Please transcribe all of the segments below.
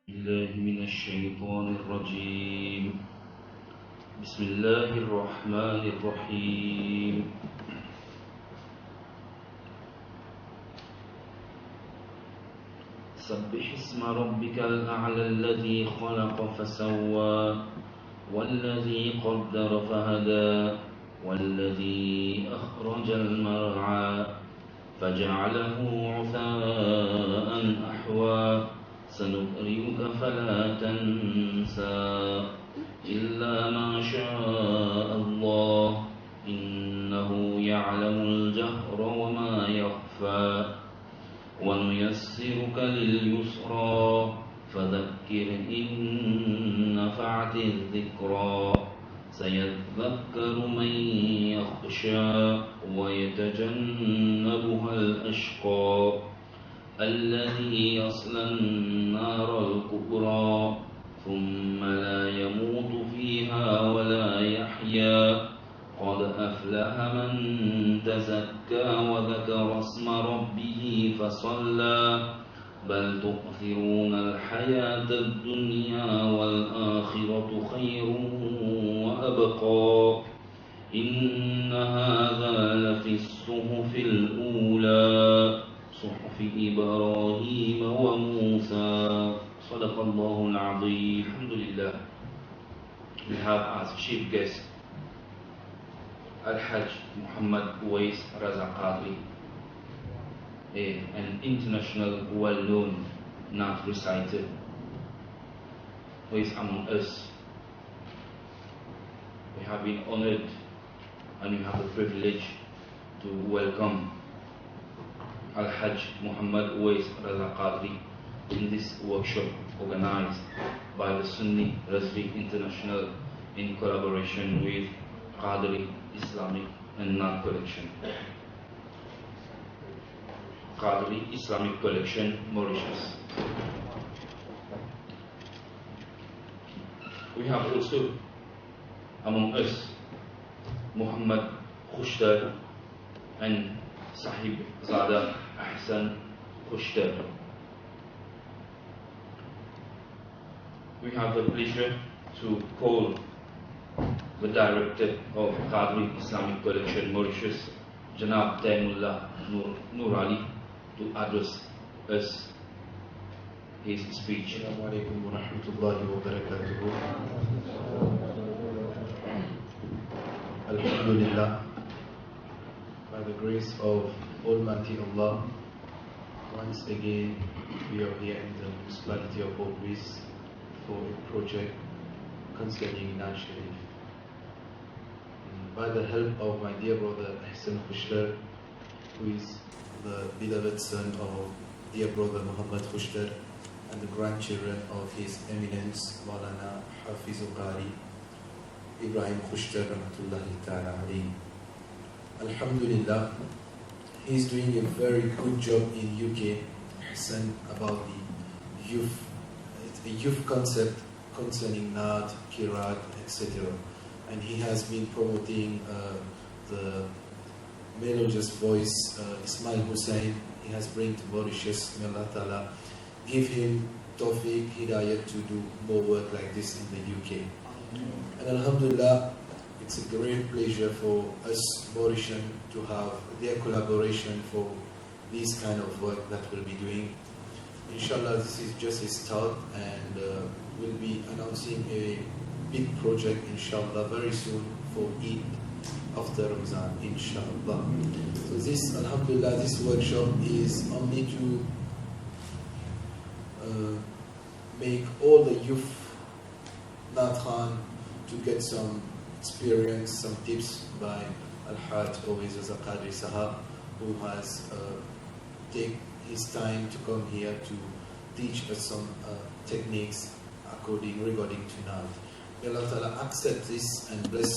بالله من الشيطان الرجيم. بسم الله الرحمن الرحيم. سبح اسم ربك الأعلى الذي خلق فسوى والذي قدر فهدى والذي أخرج المرعى فجعله غثاء أحوى سنقرئك فلا تنسى إلا ما شاء الله إنه يعلم الجهر وما يخفى ونيسرك لليسرى فذكر إن نفعت الذكرى سيذكر من يخشى ويتجنبها الأشقى الذي يصلى النار الكبرى ثم لا يموت فيها ولا يحيا قد أفلح من تزكى وذكر اسم ربه فصلى بل تؤثرون الحياة الدنيا والآخرة خير وأبقى إن هذا لفي الصحف الأولى صحف إبراهيم وموسى صدق الله العظيم. Alhamdulillah. We have as chief guest Al-Hajj Muhammad Uwais Raza Qadri, an international well-known Naat reciter who is among us. We have been honored and we have the privilege to welcome Al-Hajj Muhammad Uwais Raza Qadri in this workshop organized by the Sunni Razvi International in collaboration with Qadri Islamic and Naat Collection. Qadri Islamic Collection, Mauritius. We have also among us Muhammad Khushtar and Sahib Zada Ahsan Khushtar. We have the pleasure to call the director of Qadri Islamic Collection Mauritius, Janab Taimullah Nur Ali, to address us his speech. Assalamu alaikum wa rahmatullahi wa barakatuh. Alhamdulillah, by the grace of Almighty Allah, once again we are here in the municipality of Port Louis for a project concerning Naat Sharif. By the help of my dear brother Ahsan Khushtar, who is the beloved son of dear brother Muhammad Khushtar and the grandchildren of His Eminence Maulana Hafizul Qari Ibrahim Khushtar Rahmatullahi Ta'ala alayhi. Alhamdulillah, he is doing a very good job in UK, Ahsan, about the youth concept concerning Naat, Kirat, etc. And he has been promoting the melodious voice Ismail Hussain. He has bring to Mauritius. May Allah Ta'ala give him tawfiq, hidayat to do more work like this in the UK. And Alhamdulillah, it's a great pleasure for us Mauritian to have their collaboration for this kind of work that we'll be doing. Inshallah, this is just a start, and we'll be announcing a big project inshallah very soon for Eid after Ramadan inshallah. So this, alhamdulillah, this workshop is only to make all the youth Naat Khan to get some experience, some tips by Al-Hajj Uwais Raza Qadri Sahab, who has take his time to come here to teach us some techniques regarding to Naat. May Allah Ta'ala accept this and bless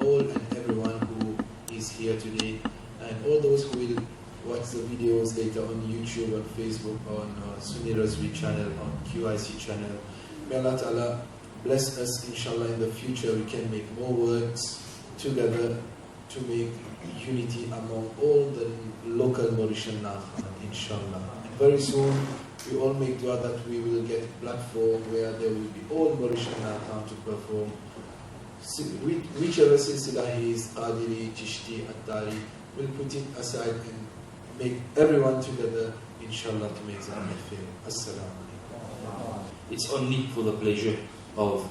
all and everyone who is here today, and all those who will watch the videos later on YouTube, on Facebook, on Sunni Razvi channel, on QIC channel. May Allah Ta'ala bless us, inshallah. In the future we can make more works together to make unity among all the local Mauritian Naat, inshallah. And very soon We all make dua that we will get a platform where there will be all Mauritian come to perform. Whichever silsila he is, Qadiri, Chishti, Attari, we'll put it aside and make everyone together, inshallah, to make the Amal fair. Assalamu alaikum. It's only for the pleasure of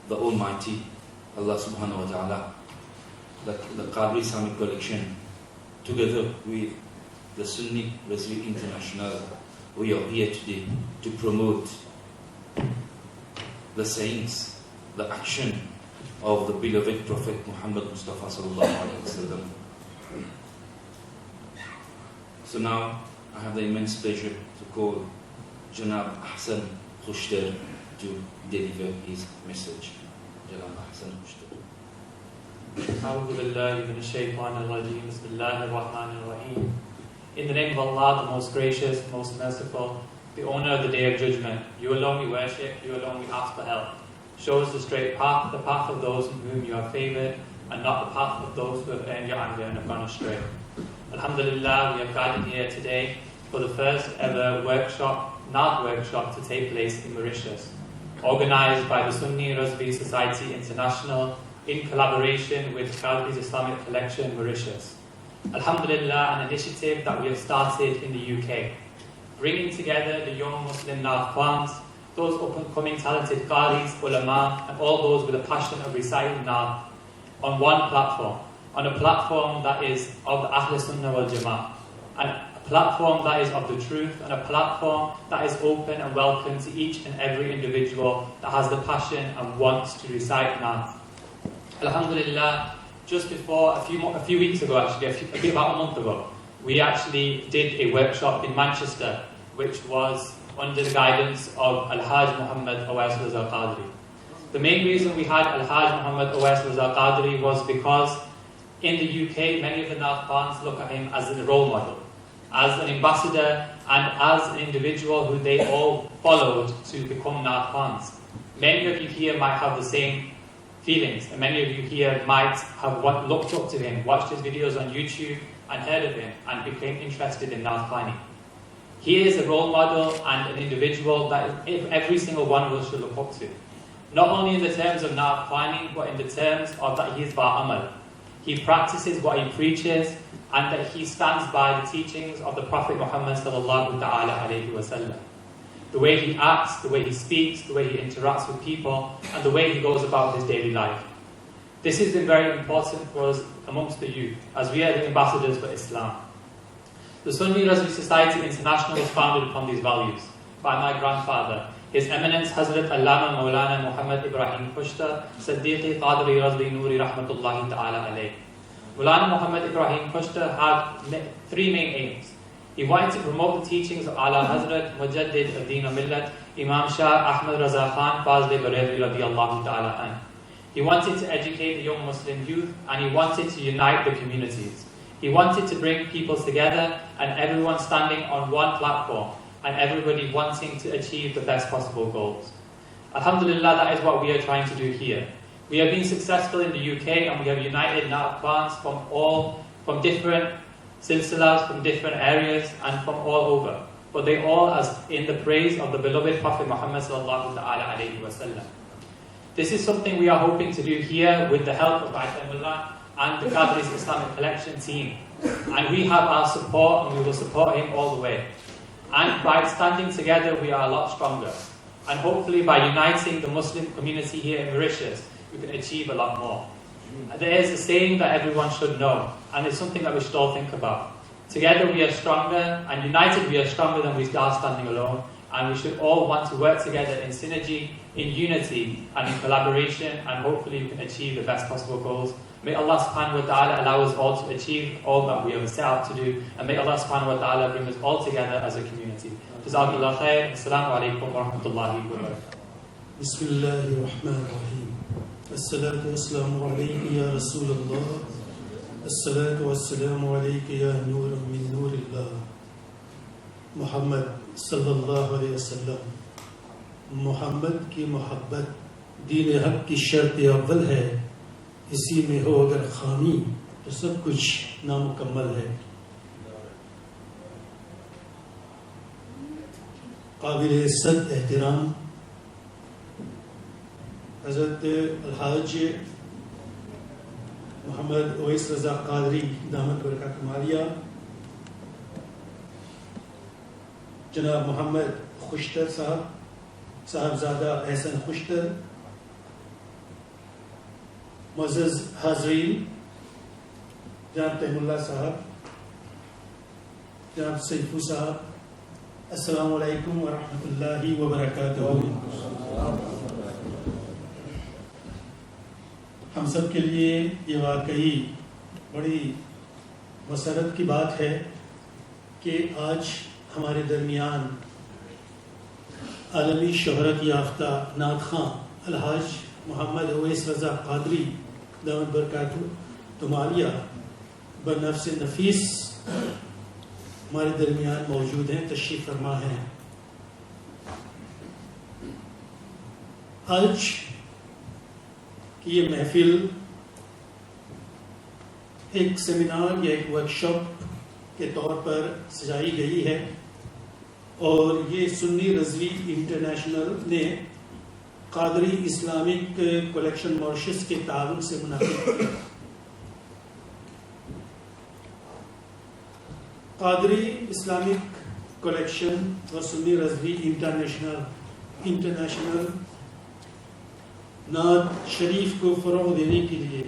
the Almighty, Allah subhanahu wa ta'ala, that the Qadri Islamic Collection, together with the Sunni Razvi International, we are here today to promote the sayings, the action of the beloved Prophet Muhammad Mustafa sallallahu alaihi wasallam. So now I have the immense pleasure to call Janab Ahsan Khushter to deliver his message. Janab Ahsan Khushter. أعوذ بالله من الشيطان الرجيم بسم الله الرحمن الرحيم. In the name of Allah, the most gracious, most merciful, the owner of the day of judgment, you alone we worship, you alone we ask for help. Show us the straight path, the path of those in whom you have favoured, and not the path of those who have earned your anger and have gone astray. Alhamdulillah, we have gathered here today for the first ever workshop, Naat workshop, to take place in Mauritius, organised by the Sunni Razvi Society International in collaboration with Qadri's Islamic Collection Mauritius. Alhamdulillah, an initiative that we have started in the UK, bringing together the young Muslim Naat Khwans, those up-and-coming talented Qadris, ulama, and all those with a passion of reciting Naat on one platform, on a platform that is of the Ahl Sunnah wal Jama'ah, and a platform that is of the truth, and a platform that is open and welcome to each and every individual that has the passion and wants to recite Naat. Alhamdulillah, just before, a few weeks ago actually, about a month ago, we actually did a workshop in Manchester, which was under the guidance of Al-Hajj Muhammad Awais Raza Qadri. The main reason we had Al-Hajj Muhammad Awais Raza Qadri was because in the UK, many of the Naat Khwans look at him as a role model, as an ambassador, and as an individual who they all followed to become Naat Khwans. Many of you here might have the same feelings, and many of you here might have looked up to him, watched his videos on YouTube, and heard of him, and became interested in Naat Khwani. He is a role model and an individual that every single one of us should look up to. Not only in the terms of Naat Khwani, but in the terms of that he is ba'amal. He practices what he preaches, and that he stands by the teachings of the Prophet Muhammad sallallahu ta'ala alayhi wa sallam. The way he acts, the way he speaks, the way he interacts with people, and the way he goes about his daily life. This has been very important for us amongst the youth, as we are the ambassadors for Islam. The Sunni Razvi Society International was founded upon these values by my grandfather, His Eminence Hazrat Allama Maulana Muhammad Ibrahim Khushter, Siddiqi Qadri Razvi Noori Rahmatullahi Ta'ala Alayh. Maulana Muhammad Ibrahim Khushter had three main aims. He wanted to promote the teachings of Ala Hazrat Mujaddid ad-Din Millat, Imam Shah Ahmad Raza Khan Fazli Bareilly radiyallahu ta'ala an. He wanted to educate the young Muslim youth, and he wanted to unite the communities. He wanted to bring people together, and everyone standing on one platform, and everybody wanting to achieve the best possible goals. Alhamdulillah, that is what we are trying to do here. We have been successful in the UK, and we have united Naat Khwans from different silsilas, from different areas, and from all over. But they all as in the praise of the beloved Prophet Muhammad sallallahu ta'ala alayhi wa sallam. This is something we are hoping to do here with the help of Aithamullah and the Qadri's Islamic Collection team. And we have our support, and we will support him all the way. And by standing together, we are a lot stronger. And hopefully by uniting the Muslim community here in Mauritius, we can achieve a lot more. There is a saying that everyone should know, and it's something that we should all think about. Together we are stronger, and united we are stronger than we are standing alone. And we should all want to work together in synergy, in unity, and in collaboration, and hopefully we can achieve the best possible goals. May Allah subhanahu wa ta'ala allow us all to achieve all that we have set out to do, and may Allah subhanahu wa ta'ala bring us all together as a community. Jazakallah khair. Assalamu alaikum wa rahmatullahi wa barakatuh. Bismillahir Rahmanir Rahim. As-salatu was-salamu alayka ya Rasulullah. As-salatu was-salamu alayka ya Nuran min Nurillah. Muhammad sallallahu alayhi wa sallam. Muhammad ki muhabbat deen haq ki shart awwal hai. اسی میں ہو اگر خامی تو سب کچھ نامکمل ہے. قابل صد احترام حضرت الحاج محمد اویس رضا قادری دامت برکاتہ عالیہ، جناب محمد خوشتر صاحبزادہ احسن خوشتر، معزز حاضرین، جناب تیم اللہ صاحب، جناب سیفو صاحب، السلام علیکم ورحمۃ اللہ وبرکاتہ۔ ہم سب کے لیے یہ واقعی بڑی مسرت کی بات ہے کہ آج ہمارے درمیان عالمی شہرت یافتہ نعت خواں الحاج محمد اویس رضا قادری دامت برکاتہ عالیہ بنفس نفیس ہمارے درمیان موجود ہیں، تشریف فرما ہیں۔ آج کی یہ محفل ایک سیمینار یا ایک ورکشاپ کے طور پر سجائی گئی ہے، اور یہ سنی رضوی انٹرنیشنل نے قادری اسلامک کلیکشن ماریشس کے تعاون سے منعقد کیا۔ قادری اسلامک کلیکشن اور سنی رضوی انٹرنیشنل نعت شریف کو فروغ دینے کے لیے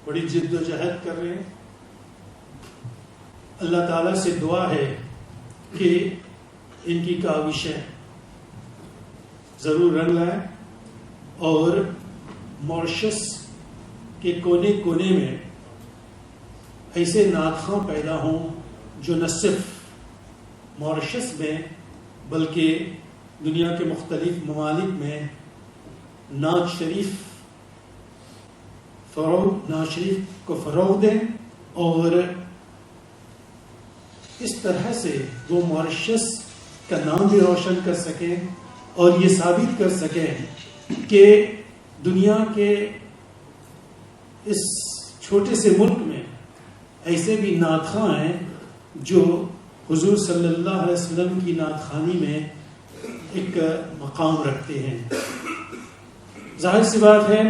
بڑی جد و جہد کر رہے ہیں۔ اللہ تعالیٰ سے دعا ہے کہ ان کی کاوشیں ضرور رنگ لائیں اور ماریشس کے کونے کونے میں ایسے نعت خواں پیدا ہوں جو نہ صرف ماریشس میں بلکہ دنیا کے مختلف ممالک میں نعت شریف کو فروغ دیں، اور اس طرح سے وہ ماریشس کا نام بھی روشن کر سکیں اور یہ ثابت کر سکیں کہ دنیا کے اس چھوٹے سے ملک میں ایسے بھی نعت خواں ہیں جو حضور صلی اللہ علیہ وسلم کی نعت خوانی میں ایک مقام رکھتے ہیں۔ ظاہر سی بات ہے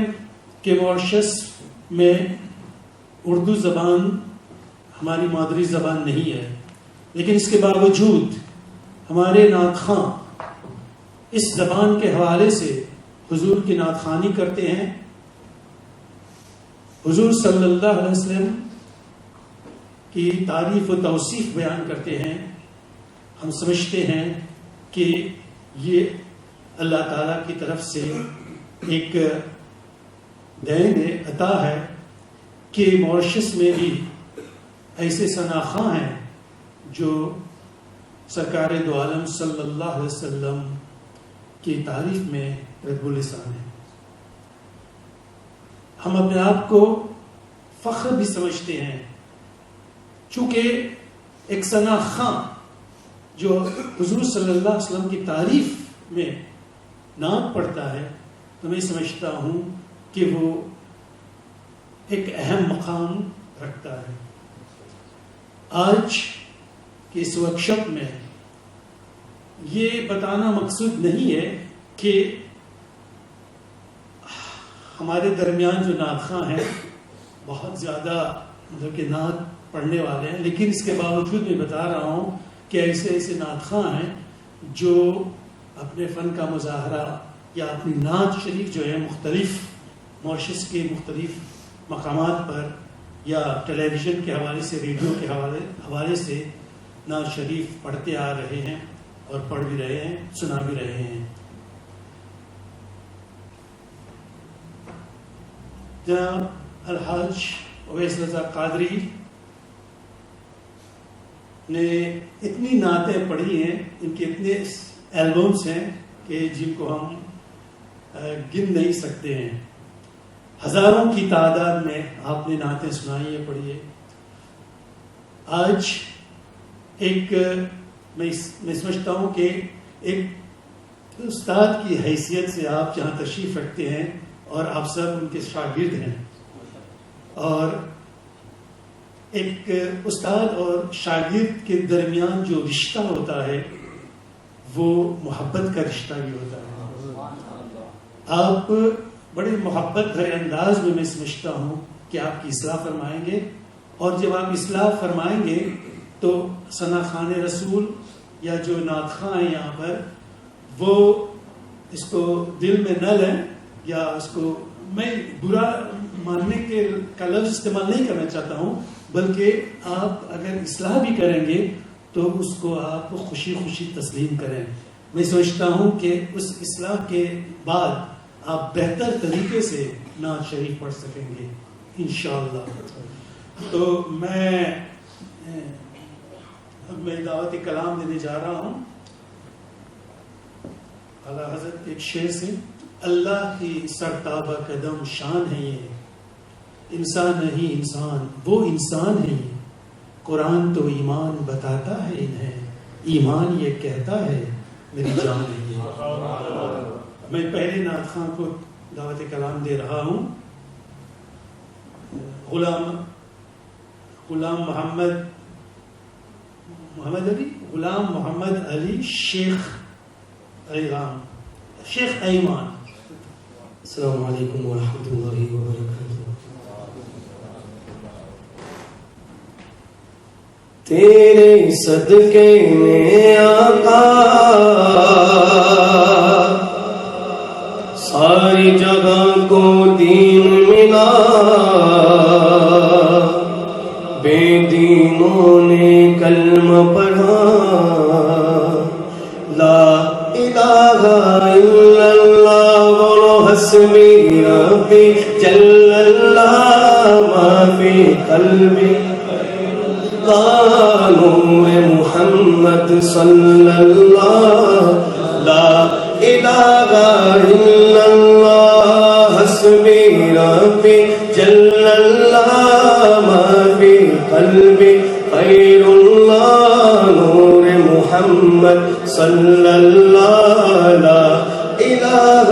کہ ماریشس میں اردو زبان ہماری مادری زبان نہیں ہے، لیکن اس کے باوجود ہمارے نعت خواں اس زبان کے حوالے سے حضور کی نعت خوانی کرتے ہیں، حضور صلی اللہ علیہ وسلم کی تعریف و توصیف بیان کرتے ہیں۔ ہم سمجھتے ہیں کہ یہ اللہ تعالیٰ کی طرف سے ایک دین عطا ہے کہ ماریشس میں بھی ایسے ثنا خواں ہیں جو سرکار دو عالم صلی اللہ علیہ وسلم کی تعریف میں رب اللسان ہیں۔ ہم اپنے آپ کو فخر بھی سمجھتے ہیں، چونکہ ایک ثنا خواں جو حضور صلی اللہ علیہ وسلم کی تعریف میں نعت پڑھتا ہے تو میں سمجھتا ہوں کہ وہ ایک اہم مقام رکھتا ہے۔ آج کے اس ورکشاپ میں یہ بتانا مقصود نہیں ہے کہ ہمارے درمیان جو نعت خواں ہیں بہت زیادہ مطلب کہ نعت پڑھنے والے ہیں، لیکن اس کے باوجود میں بتا رہا ہوں کہ ایسے ایسے نعت خواں ہیں جو اپنے فن کا مظاہرہ یا اپنی نعت شریف جو ہے مختلف ماریشس کے مختلف مقامات پر یا ٹیلی ویژن کے حوالے سے، ریڈیو کے حوالے سے نعت شریف پڑھتے آ رہے ہیں اور پڑھ بھی رہے ہیں، سنا بھی رہے ہیں۔ جناب الحاج اویس رضا قادری نے اتنی نعتیں پڑھی ہیں، ان کے اتنے البمز ہیں کہ جن کو ہم گن نہیں سکتے ہیں۔ ہزاروں کی تعداد میں آپ نے نعتیں سنائی ہیں، پڑھی ہے۔ آج ایک میں سمجھتا ہوں کہ ایک استاد کی حیثیت سے آپ جہاں تشریف رکھتے ہیں اور آپ سب ان کے شاگرد ہیں، اور ایک استاد اور شاگرد کے درمیان جو رشتہ ہوتا ہے وہ محبت کا رشتہ بھی ہوتا ہے. آپ بڑے محبت بھرے انداز میں سمجھتا ہوں کہ آپ کی اصلاح فرمائیں گے، اور جب آپ اصلاح فرمائیں گے تو ثنا خوان رسول یا جو نعت خواں ہیں یہاں پر، وہ اس کو دل میں نہ لیں، یا اس کو میں برا ماننے کا لفظ استعمال نہیں کرنا چاہتا ہوں، بلکہ آپ اگر اصلاح بھی کریں گے تو اس کو آپ خوشی خوشی تسلیم کریں. میں سمجھتا ہوں کہ اس اصلاح کے بعد آپ بہتر طریقے سے نعت شریف پڑھ سکیں گے انشاءاللہ. تو میں دعوت کلام دینے جا رہا ہوں اعلیٰ حضرت ایک شعر سے. اللہ کی سرتابہ قدم شان ہے یہ، انسان نہیں انسان وہ انسان ہے. قرآن تو ایمان بتاتا ہے انہیں، ایمان یہ کہتا ہے میری جان ہے یہ. میں پہلے نعت خواں کو دعوت کلام دے رہا ہوں. غلام محمد علی شیخ ایمان. السلام علیکم ورحمۃ اللہ وبرکاتہ. تیرے صدقے میں آقا ساری جگہ کو دین ملا، بے دینوں نے کلمہ پڑھا. لا الہ الا اللہ بولو حسبی ربی جل اللہ ما فی قلبی. نور محمد صلی اللہ لا الہ الا اللہ حسبی ربی جل اللہ ما فی قلبی خیر اللہ. نور محمد صلی اللہ لا الہ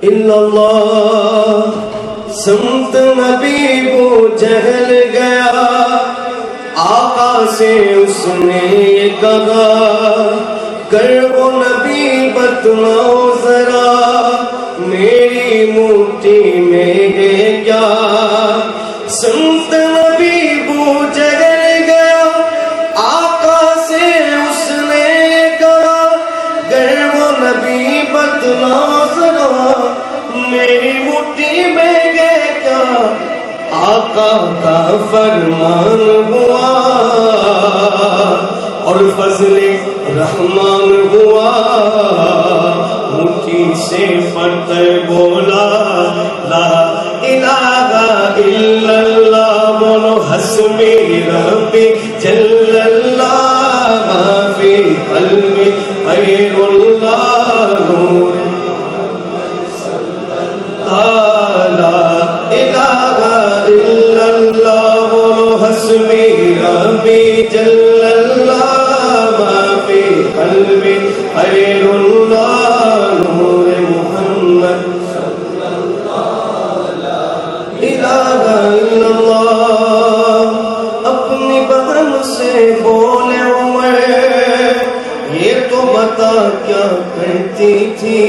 الا اللہ. سمت نبی کو جہل گیا، آقا سے اس نے یہ کہا کر وہ نبی بتلاؤ ذرا میری موٹی میں ہے کیا. سمت نبی کو جہل گیا، آقا سے اس نے یہ کہا کر وہ نبی بتلاؤ ذرا میری موٹی میں آقا کا فرمان ہوا اور فضل رحمان ہوا. مٹھی سے فتح بولا لا الہ الا اللہ بولو حسبی ربی جل اللہ ما فی قلبی خیر اللہ. نور حسبی ربی جل اللہ ما فی قلبی خیر اللہ. نور محمد صلی اللہ لا الہ الا اللہ. اپنی بہن سے بولے عمر یہ تو بتا کیا کرتی تھی،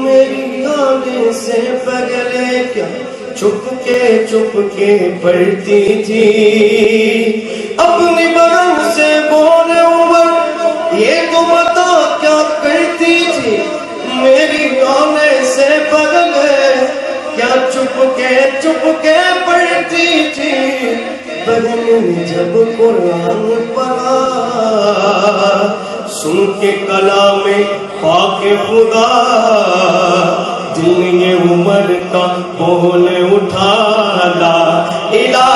میری آنکھیں سے پگلے کیا چھپ کے پڑھتی تھی. اپنی بہن سے بولے عمر یہ تو بتا کیا کرتی تھی، میری آنکھیں سے پگلے کیا چھپ کے پڑھتی تھی. بہن نے جب قرآن پڑھا سن کے کلام پاک خدا دل یہ عمر کا بول اٹھا لا الہ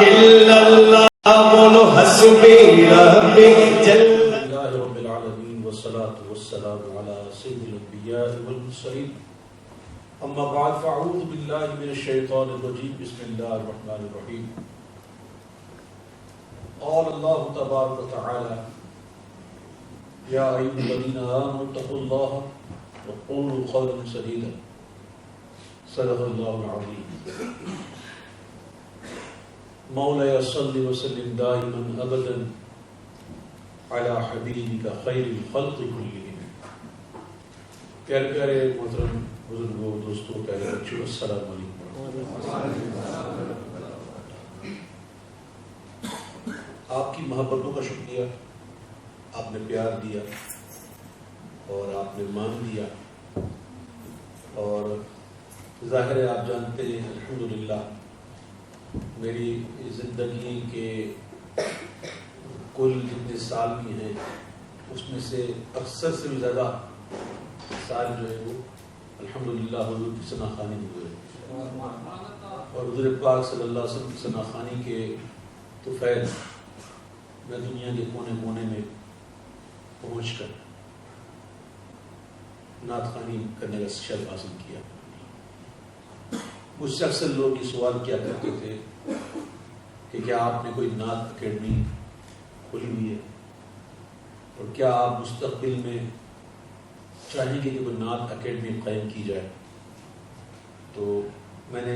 الا اللہ بولو حسبی ربی جل. اللہ رب العالمین والصلاة والسلام علی سید الانبیاء والمرسلین. اما بعد فاعوذ باللہ من الشیطان الرجیم. بسم اللہ الرحمن الرحیم. قال اللہ تبارک وتعالی یا ایھا الذین آمنوا اتقوا اللہ وقولوا قولا سدیدا. صدق اللہ العظیم. مولاي صل وسلم دائما ابدا على حبیبک خیر الخلق کلہم. پیارے پیارے محترم بزرگوں، دوستوں، پیارے بچوں، السلام علیکم. آپ کی محبتوں کا شکریہ. آپ نے پیار دیا اور آپ نے مان دیا، اور ظاہر ہے آپ جانتے ہیں الحمدللہ میری زندگی کے کل جتنے سال بھی ہیں اس میں سے اکثر سے بھی زیادہ سال جو ہے وہ الحمدللہ حضور کی ثنا خوانی میں ہوئے، اور حضور پاک صلی اللہ علیہ وسلم کی ثنا خوانی کے طفیل میں دنیا کے کونے کونے میں پہنچ کر نعت خوانی کرنے کا شرف حاصل کیا. مجھ سے اکثر لوگ یہ سوال کیا کرتے تھے کہ کیا آپ نے کوئی نعت اکیڈمی کھولی ہوئی ہے، اور کیا آپ مستقبل میں چاہیں گے کہ کوئی نعت اکیڈمی قائم کی جائے. تو میں نے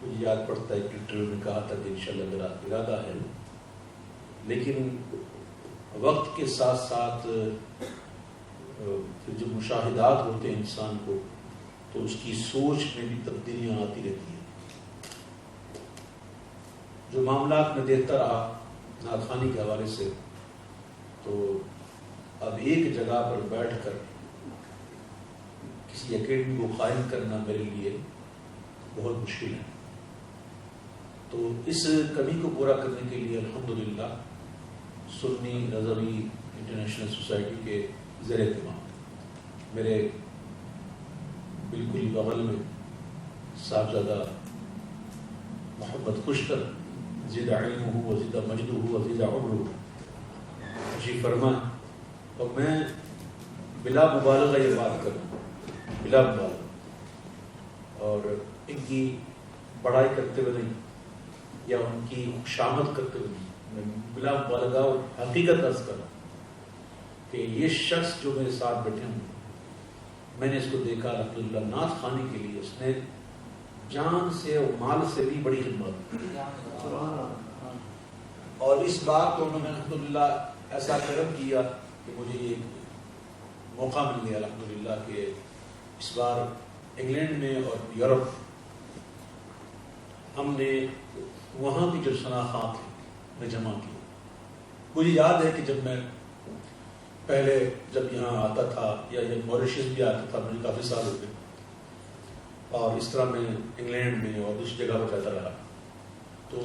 مجھے یاد پڑتا ہے کہ انٹرویو میں کہا تھا کہ انشاءاللہ میرا ارادہ ہے، لیکن وقت کے ساتھ ساتھ پھر جب مشاہدات ہوتے ہیں انسان کو تو اس کی سوچ میں بھی تبدیلیاں آتی رہتی ہیں. جو معاملات میں دیکھتا رہا نعت خوانی کے حوالے سے، تو اب ایک جگہ پر بیٹھ کر کسی اکیڈمی کو قائم کرنا میرے لیے بہت مشکل ہے. تو اس کمی کو پورا کرنے کے لیے الحمدللہ سنی رضوی انٹرنیشنل سوسائٹی کے زیر اہتمام میرے بالکل بغل میں صاحبزادہ محمد خوشتر زیدہ علم ہو وزیدہ مجد ہو وزیدہ عمر تشریف فرما، اور میں بلا مبالغہ یہ بات کروں، بلا مبالغہ، اور ان کی بڑائی کرتے ہوئے نہیں یا ان کی خوشامد کرتے ہوئے نہیں، میں بلا مبالغہ اور حقیقت عرض کر رہا ہوں کہ یہ شخص جو میرے ساتھ بیٹھے ہوں، میں نے اس کو دیکھا الحمدللہ نعت خوانی کے لیے اس نے جان سے اور مال سے بھی بڑی خدمت، اور اس بات کو انہوں نے الحمدللہ ایسا کرم کیا کہ مجھے یہ موقع مل گیا الحمدللہ کہ اس بار انگلینڈ میں اور یورپ ہم نے وہاں کی جو شناخت تھی میں جمع کی. مجھے یاد ہے کہ جب میں پہلے جب یہاں آتا تھا یا موریشس بھی آتا تھا، مجھے کافی سال ہو گئے، اور اس طرح میں انگلینڈ میں اور دوسری جگہ پر جاتا رہا، تو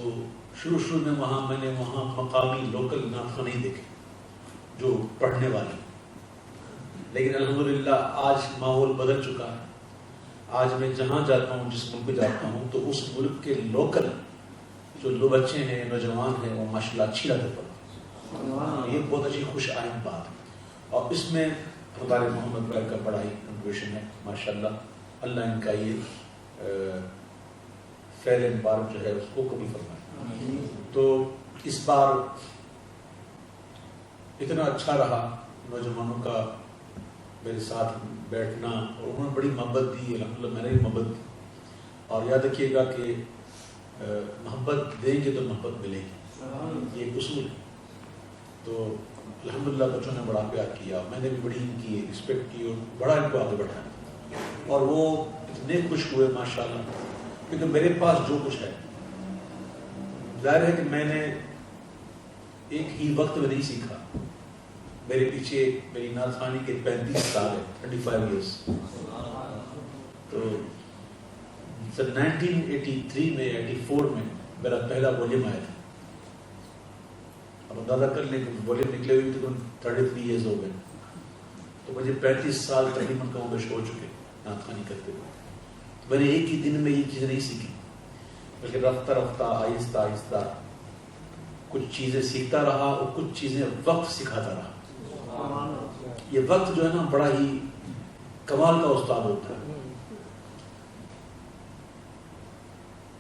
شروع میں میں نے وہاں مقامی لوکل نعت خوانی دیکھے جو پڑھنے والے، لیکن الحمدللہ آج ماحول بدل چکا ہے. آج میں جہاں جاتا ہوں، جس ملک پہ جاتا ہوں، تو اس ملک کے لوکل جو بچے ہیں، نوجوان ہیں، وہ ماشاءاللہ اچھی لگے پڑھتے. یہ بہت اچھی خوش آئند بات ہے، اور اس میں ہمارے محمد بھائی کا بڑا ہی کنٹریبیوشن ہے ماشاءاللہ. اللہ ان کا یہ فعل مبارک جو ہے اس کو قبول فرمائے. تو اس بار اتنا اچھا رہا نوجوانوں کا میرے ساتھ بیٹھنا، اور انہوں نے بڑی محبت دی، الحمدللہ میں نے بھی محبت دی. اور یاد رکھیے گا کہ محبت دیں گے تو محبت ملے گی، یہ ایک اصول ہے. تو الحمدللہ بچوں نے بڑا پیار کیا، میں نے بھی بڑی ان کی رسپیکٹ کی اور بڑا ان کو آگے بڑھایا، اور وہ اتنے خوش ہوئے ماشاءاللہ. کیونکہ میرے پاس جو کچھ ہے، ظاہر ہے کہ میں نے ایک ہی وقت میں نہیں سیکھا. میرے پیچھے میری نعت خوانی کے 35 سال ہے، 25 ایئرس. تو سن 1983 میں 84 میں میرا پہلا والیوم آیا تھا. اب اندازہ کر لیں کہ والیوم نکلے ہوئے تقریباً 33 ایئرز ہو گئے، تو مجھے 35 سال تقریباً کم و بیش ہو چکے نعت خوانی کرتے ہوئے. میں نے ایک ہی دن میں یہ چیزیں نہیں سیکھی، بلکہ رفتہ رفتہ آہستہ آہستہ کچھ چیزیں سیکھتا رہا اور کچھ چیزیں وقت سکھاتا رہا. یہ وقت جو ہے نا بڑا ہی کمال کا استاد ہوتا ہے،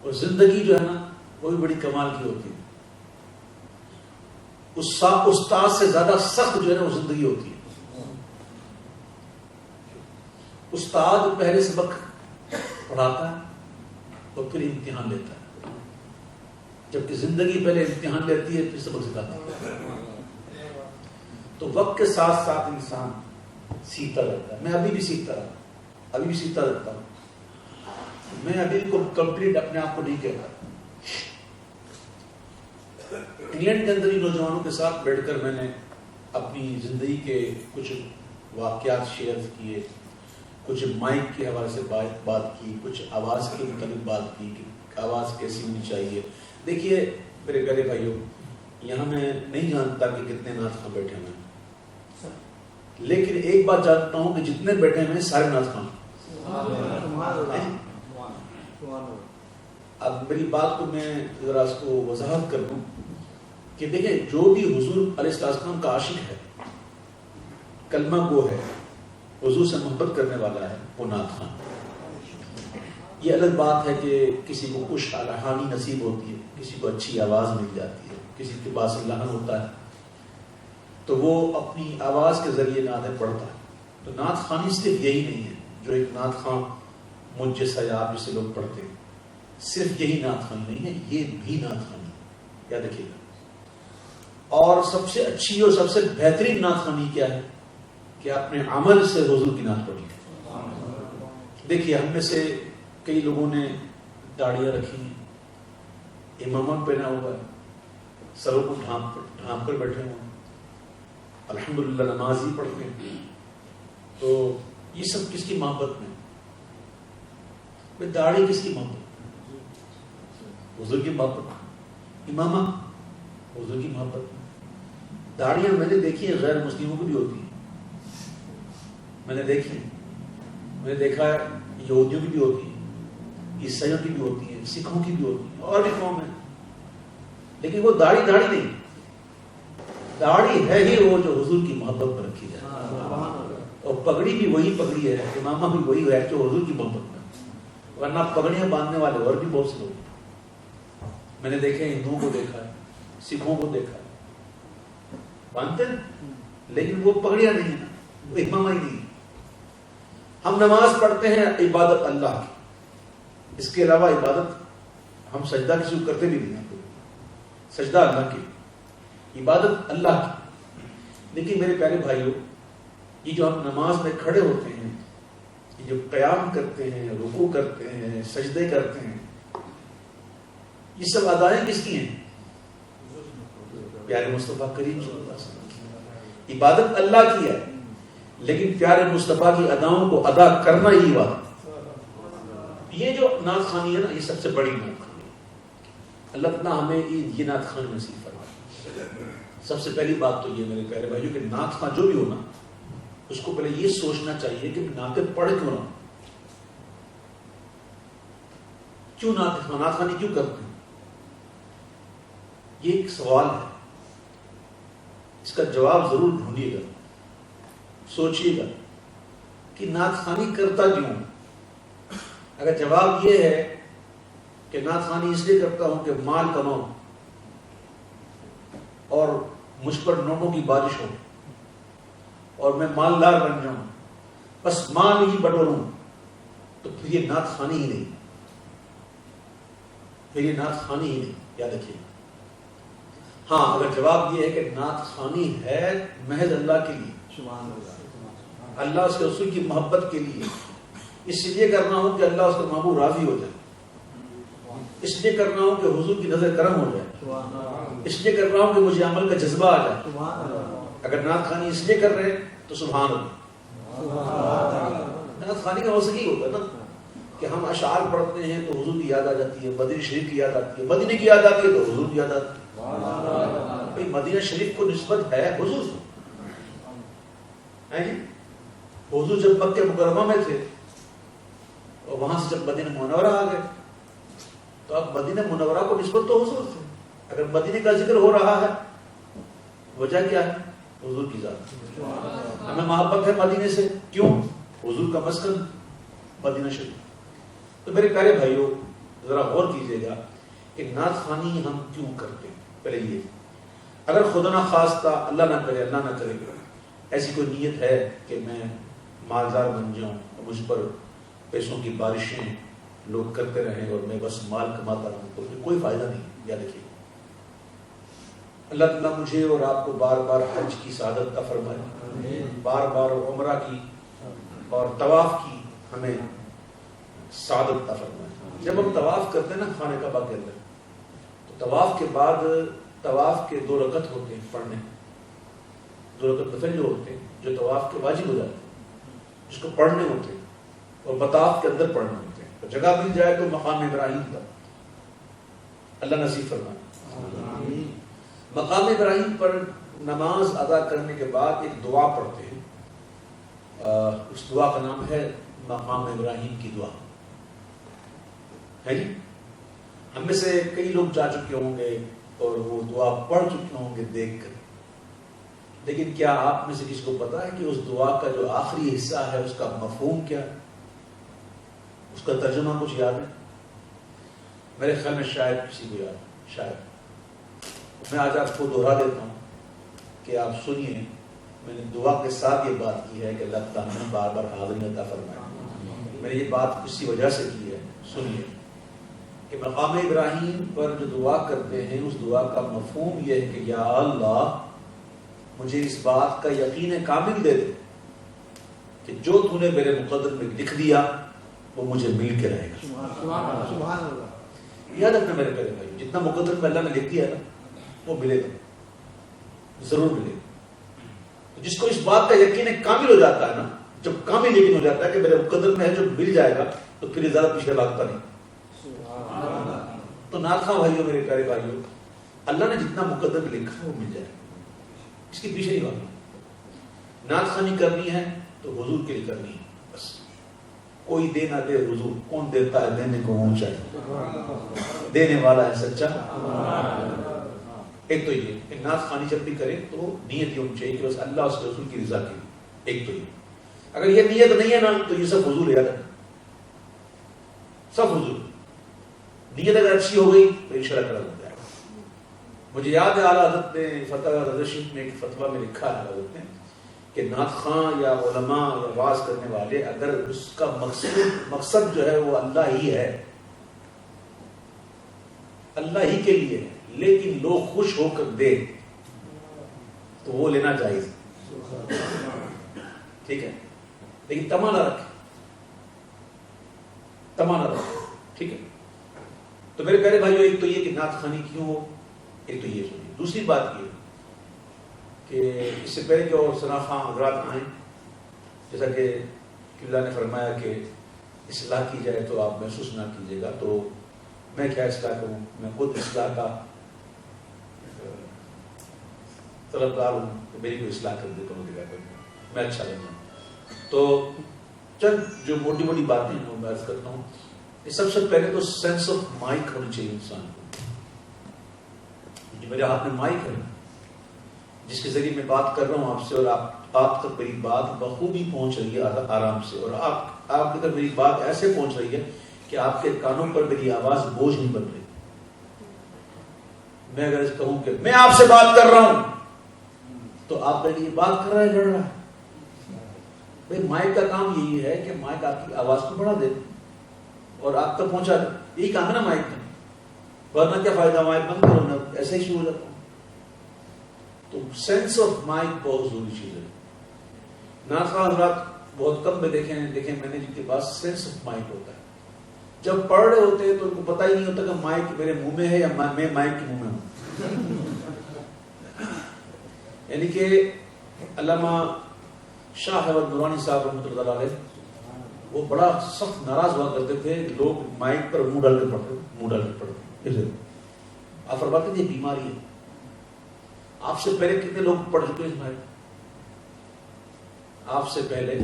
اور زندگی جو ہے نا وہ بھی بڑی کمال کی ہوتی ہے. استاد سے زیادہ سخت جو ہے نا وہ زندگی ہوتی ہے. استاد پہلے سبق پڑھاتا ہے، اور پھر امتحان لیتا ہے، جبکہ زندگی پہلے امتحان لیتی ہے پھر سبق سکھاتی ہے. تو وقت کے ساتھ ساتھ انسان سیکھتا رہتا ہے. میں ابھی بھی سیکھتا رہا، ابھی بھی سیکھتا رہتا ہوں. میں ابھی کو کمپلیٹ اپنے آپ کو نہیں کہتا. انگلینڈ کے اندر ہی نوجوانوں کے ساتھ بیٹھ کر میں نے اپنی زندگی کے کچھ واقعات شیئر کیے، کچھ مائک کے حوالے سے بات کی، کچھ آواز کے متعلق بات کی کہ آواز کیسی ہونی چاہیے. دیکھیے میرے پیارے بھائیوں، یہاں میں نہیں جانتا کہ کتنے نعت خواں بیٹھے ہوئے ہیں، لیکن ایک بات جانتا ہوں کہ جتنے بیٹھے ہوئے ہیں سارے نعت خواں. اب میری بات کو میں ذرا اس کو وضاحت کر دوں کہ دیکھیں، جو بھی حضور علیہ السلام کا عاشق ہے، کلمہ گو ہے، حضور سے محبت کرنے والا ہے، وہ نعت خواں. یہ الگ بات ہے کہ کسی کو کچھ الہانی نصیب ہوتی ہے، کسی کو اچھی آواز مل جاتی ہے، کسی کے پاس لحن ہوتا ہے تو وہ اپنی آواز کے ذریعے نعتیں پڑھتا ہے. تو نعت خوانی صرف یہی نہیں ہے جو ایک نعت خواں مجھ جیسا یا آپ جیسے لوگ پڑھتے ہیں، صرف یہی نعت خوانی نہیں ہے، یہ بھی نعت خوانی ہے. یاد رکھیے گا. اور سب سے اچھی اور سب سے بہترین نعت خوانی کیا ہے کہ اپنے عمل سے حضور کی نعت پڑھی. دیکھیے ہم میں سے کئی لوگوں نے داڑیاں رکھی ہیں، امامہ پہنا ہوا ہے، سروں کو ڈھانپ کر بیٹھے ہوئے ہیں، الحمدللہ نماز ہی پڑھتے ہیں. تو یہ سب کس کی محبت میں؟ داڑھی کس کی محبت؟ حضور کی محبت میں. امامہ حضور کی محبت میں. داڑیاں میں نے دیکھی ہیں غیر مسلموں کی بھی ہوتی ہیں، میں نے دیکھی ہیں، میں نے دیکھا ہے یہودیوں کی بھی ہوتی ہیں، عیسائیوں کی بھی ہوتی ہیں، سکھوں کی بھی ہوتی ہیں، اور بھی قوم ہے. لیکن وہ داڑھی نہیں، داڑھی ہے ہی وہ جو حضور کی محبت پر رکھی جائے. اور پگڑی بھی وہی پگڑی ہے، امامہ بھی وہی ہے جو حضور کی محبت میں. ورنہ پگڑیاں باندھنے والے اور بھی بہت سے لوگ میں نے دیکھے، ہندوؤں کو دیکھا ہے، سکھوں کو دیکھا ہے، باندھتے ہیں لیکن وہ پگڑیاں نہیں ہیں، وہ امامہ ہی نہیں. ہم نماز پڑھتے ہیں عبادت اللہ کی، اس کے علاوہ عبادت ہم سجدہ کسی کو کرتے بھی نہیں ہیں. سجدہ اللہ کی، عبادت اللہ کی. لیکن میرے پیارے بھائیوں، یہ جو ہم نماز میں کھڑے ہوتے ہیں، یہ جو قیام کرتے ہیں، رکوع کرتے ہیں، سجدے کرتے ہیں، یہ سب ادائیں کس کی ہیں؟ پیارے مصطفیٰ کریم صلی اللہ علیہ وسلم کی. عبادت اللہ کی ہے، لیکن پیارے مصطفیٰ کی اداؤں کو ادا کرنا ہی عبادت. یہ جو نعت خوانی ہے نا، یہ سب سے بڑی نعت خوانی ہے. اللہ تعالیٰ ہمیں یہ نعت خوانی نصیب فرمائے. سب سے پہلی بات تو یہ میرے پیارے بھائیوں کہ نعت خواں جو بھی ہونا، اس کو پہلے یہ سوچنا چاہیے کہ نعتیں پڑھ کیوں رہا ہوں، کیوں نعت خوانی کیوں کرتے ہیں. یہ ایک سوال ہے، اس کا جواب ضرور ڈھونڈیے گا، سوچیے گا کہ نعت خوانی کرتا کیوں. اگر جواب یہ ہے کہ نعت خوانی اس لیے کرتا ہوں کہ مال کماؤں اور مجھ پر نوٹوں کی بارش ہو اور میں مالدار بن جاؤں، بس مال ہی بٹوروں، تو پھر یہ نعت خوانی ہی نہیں، پھر یہ نعت خوانی ہی نہیں. یاد رکھیے. ہاں اگر جواب یہ ہے کہ نعت خوانی ہے محض اللہ کے لیے، اللہ اس کے رسول کی محبت کے لیے، اس لیے کرنا ہو کہ اللہ اس کا محبوب راضی ہو جائے، اس لیے کرنا ہو کہ حضور کی نظر کرم ہو جائے، اس لیے کر رہا ہوں کہ مجھے عمل کا جذبہ آ جائے. اگر نعت خوانی اس لیے کر رہے ہیں تو سبحان اللہ. نعت خوانی کا موسیقی ہی ہوتا ہے نا کہ ہم اشعار پڑھتے ہیں تو حضور کی یاد آ جاتی ہے، مدینہ شریف کی یاد آتی ہے، مدینہ کی یاد آتی ہے تو حضور کی یاد آتی ہے. بھائی مدینہ شریف کو نسبت ہے حضور سے. حضور جب مکہ مکرمہ میں تھے اور وہاں سے جب مدینہ منورہ آ گئے تو اب مدینہ منورہ کو نسبت تو حضور سے. اگر مدینہ کا ذکر ہو رہا ہے وجہ کیا ہے؟ حضور کی ذات. ہمیں محبت ہے مدینے سے، کیوں؟ حضور کا مسکن مدینہ شریف. تو میرے پیارے بھائیوں ذرا غور کیجیے گا کہ نعت خوانی ہم کیوں کرتے ہیں. پہلے یہ اگر خدا نہ خواستہ اللہ نہ کرے، اللہ نہ کرے، ایسی کوئی نیت ہے کہ میں مالدار بن جاؤں اور مجھ پر پیسوں کی بارشیں لوگ کرتے رہیں اور میں بس مال کماتا رہوں تو پھر کوئی فائدہ نہیں. یاد رکھیے اللہ تعالیٰ مجھے اور آپ کو بار بار حج کی سعادت عطا فرمائے, بار بار عمرہ کی اور طواف کی ہمیں سعادت عطا فرمائے. جب ہم طواف کرتے ہیں نا خانہ کعبہ کے اندر, تو طواف کے بعد طواف کے 2 رکعت ہوتے ہیں پڑھنے, 2 رکعت نفل جو ہوتے ہیں, جو طواف کے واجب ہو جاتے ہیں, جس کو پڑھنے ہوتے ہیں اور بطاف کے اندر پڑھنے ہوتے ہیں. تو جگہ مل جائے تو مقام ابراہیم کا اللہ نصیب فرمائے. مقام ابراہیم پر نماز ادا کرنے کے بعد ایک دعا پڑھتے ہیں, اس دعا کا نام ہے مقام ابراہیم کی دعا. ہے جی, ہم میں سے کئی لوگ جا چکے ہوں گے اور وہ دعا پڑھ چکے ہوں گے دیکھ کر, لیکن کیا آپ میں سے کسی کو پتا ہے کہ اس دعا کا جو آخری حصہ ہے اس کا مفہوم کیا ہے, اس کا ترجمہ کچھ یاد ہے؟ میرے خیال میں شاید کسی کو یاد ہے, شاید. میں آج آپ کو دوہرا دیتا ہوں کہ آپ سنیے. میں نے دعا کے ساتھ یہ بات کی ہے کہ اللہ تعالیٰ نے بار بار حاضری عطا فرمائے. میں نے یہ بات اسی وجہ سے کی ہے. سنیے کہ مقام ابراہیم پر جو دعا کرتے ہیں اس دعا کا مفہوم یہ ہے کہ یا اللہ مجھے اس بات کا یقین کامل دے دے کہ جو تو نے میرے مقدر میں لکھ دیا وہ مجھے مل کے رہے گا. سبحان اللہ. یاد رکھنا میرے پیارے بھائی, جتنا مقدر میں اللہ نے لکھ دیا نا وہ ملے گا, ضرور ملے گا. تو جس کو اس بات کا یقین کامل ہو جاتا ہے نا, جب کامل یقین ہو جاتا ہے کہ میرے مقدر میں ہے جو مل جائے گا, تو پھر زیادہ پیچھے بھاگتا نہیں. تو نعت خواں بھائیو, میرے پیارے بھائیو, اللہ نے جتنا مقدر میں لکھا ہے وہ مل جائے گا, اس کے پیچھے نہیں بھاگنا. نعت خوانی کرنی ہے تو حضور کے لیے کرنی ہے بس. کوئی دے نہ دے حضور, کون دیتا ہے دینے کو اونچا ہے, دینے والا ہے سچا. ایک تو یہ کہ نعت خوانی جب بھی کرے تو نیت یہ ہونی چاہیے کہ بس اللہ اس کے رسول کی رضا کے لیے. ایک تو یہ, اگر یہ نیت نہیں ہے نا تو یہ سب حضور یاد ہے, سب حضور. نیت اگر اچھی ہو گئی تو انشاءاللہ کرا لگ جائے گا. مجھے یاد ہے اعلیٰ حضرت نے فتح رضشید میں ایک فتویٰ میں لکھا ہے حضرت نے کہ نعت خواں یا علماء یا واعظ کرنے والے اگر اس کا مقصد جو ہے وہ اللہ ہی ہے, اللہ ہی کے لیے ہے, لیکن لوگ خوش ہو کر دے تو وہ لینا جائز. ٹھیک ہے, لیکن تمنا رکھے, تمنا رکھے. ٹھیک ہے. تو میرے پیارے بھائیو, ایک تو یہ کہ نعت خوانی کیوں ہو, ایک تو یہ سنیے. دوسری بات یہ کہ اس سے پہلے کہ اور ثنا خواں حضرات آئیں, جیسا کہ قبلہ نے فرمایا کہ اصلاح کی جائے تو آپ محسوس نہ کیجیے گا, تو میں کیا اصلاح کروں, میں خود اصلاح کا طلبگار ہوں, تو میری کوئی اصلاح کر دیتا ہوں, میں اچھا لگتا ہوں. تو چند جو موٹی موٹی باتیں ہیں میں عرض کرتا ہوں. سب سے پہلے تو سینس آف مائک ہونی چاہیے انسان کو. میرے ہاتھ میں مائک ہے جس کے ذریعے میں بات کر رہا ہوں آپ سے, اور آپ تک میری بات بخوبی پہنچ رہی ہے آرام سے, اور آپ تک میری بات ایسے پہنچ رہی ہے کہ آپ کے کانوں پر میری آواز بوجھ نہیں بن رہی. میں اگر کہوں کہ میں آپ سے بات کر رہا ہوں تو آپ میری بات کر رہا ہے, لڑ رہا ہے. بھائی مائک کا کام یہی ہے کہ مائک آپ کی آواز کو بڑھا دے اور آپ تک پہنچا دے, یہی کام ہے نا مائک کا. ورنہ کیا فائدہ مائک بند کرو نا, ایسے ہی شروع ہو جاتا. تو سینس آف مائک بہت ضروری چیز ہے. نعت خواں حضرات بہت کم میں دیکھیں میں نے جن کے پاس سینس آف مائک ہوتا ہے, جب پڑھ رہے ہوتے ہیں تو ان کو پتہ ہی نہیں ہوتا کہ مائک میرے منہ میں ہے یا میں مائک کے منہ میں ہوں. یعنی کہ علامہ شاہ احمد نورانی صاحب رحمۃ اللہ علیہ وہ بڑا سخت ناراض ہوا کرتے تھے کہ لوگ مائک پر منہ ڈال کے پڑھتے. آپ فرماتے تھے یہ بیماری ہے. آپ سے پہلے کتنے لوگ پڑھ چکے ہیں مائک, آپ سے پہلے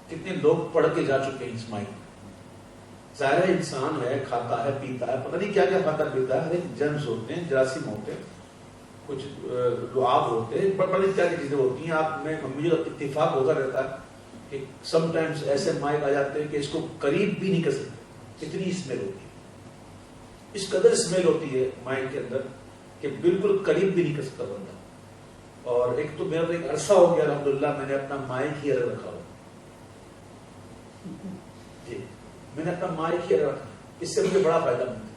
کتنے لوگ پڑھ کے جا چکے ہیں اس مائک. ظاہر ہے انسان ہے, کھاتا ہے, پیتا ہے, پتہ نہیں کیا کیا کھاتا پیتا ہے. ہر ایک جرمز ہوتے ہیں, جراثیم ہوتے ہیں, کچھ لعاب ہوتے ہیں, پتہ نہیں کیا کیا چیزیں ہوتی ہیں. آپ میں مجھے اتفاق ہوتا رہتا ہے کہ سم ٹائمز ایسے مائک آ جاتے ہیں کہ اس کو قریب بھی نہیں کر سکتے, اتنی اسمیل ہوتی ہے. اس قدر اسمیل ہوتی ہے مائک کے اندر کہ بالکل قریب بھی نہیں کر سکتا بندہ. اور ایک تو میرا ایک عرصہ ہو گیا الحمدللہ میں نے اپنا مائک ہی الگ رکھا ہوا. جی میں نے اپنا مائک ہی الگ رکھا. اس سے مجھے بڑا فائدہ ملتا ہے.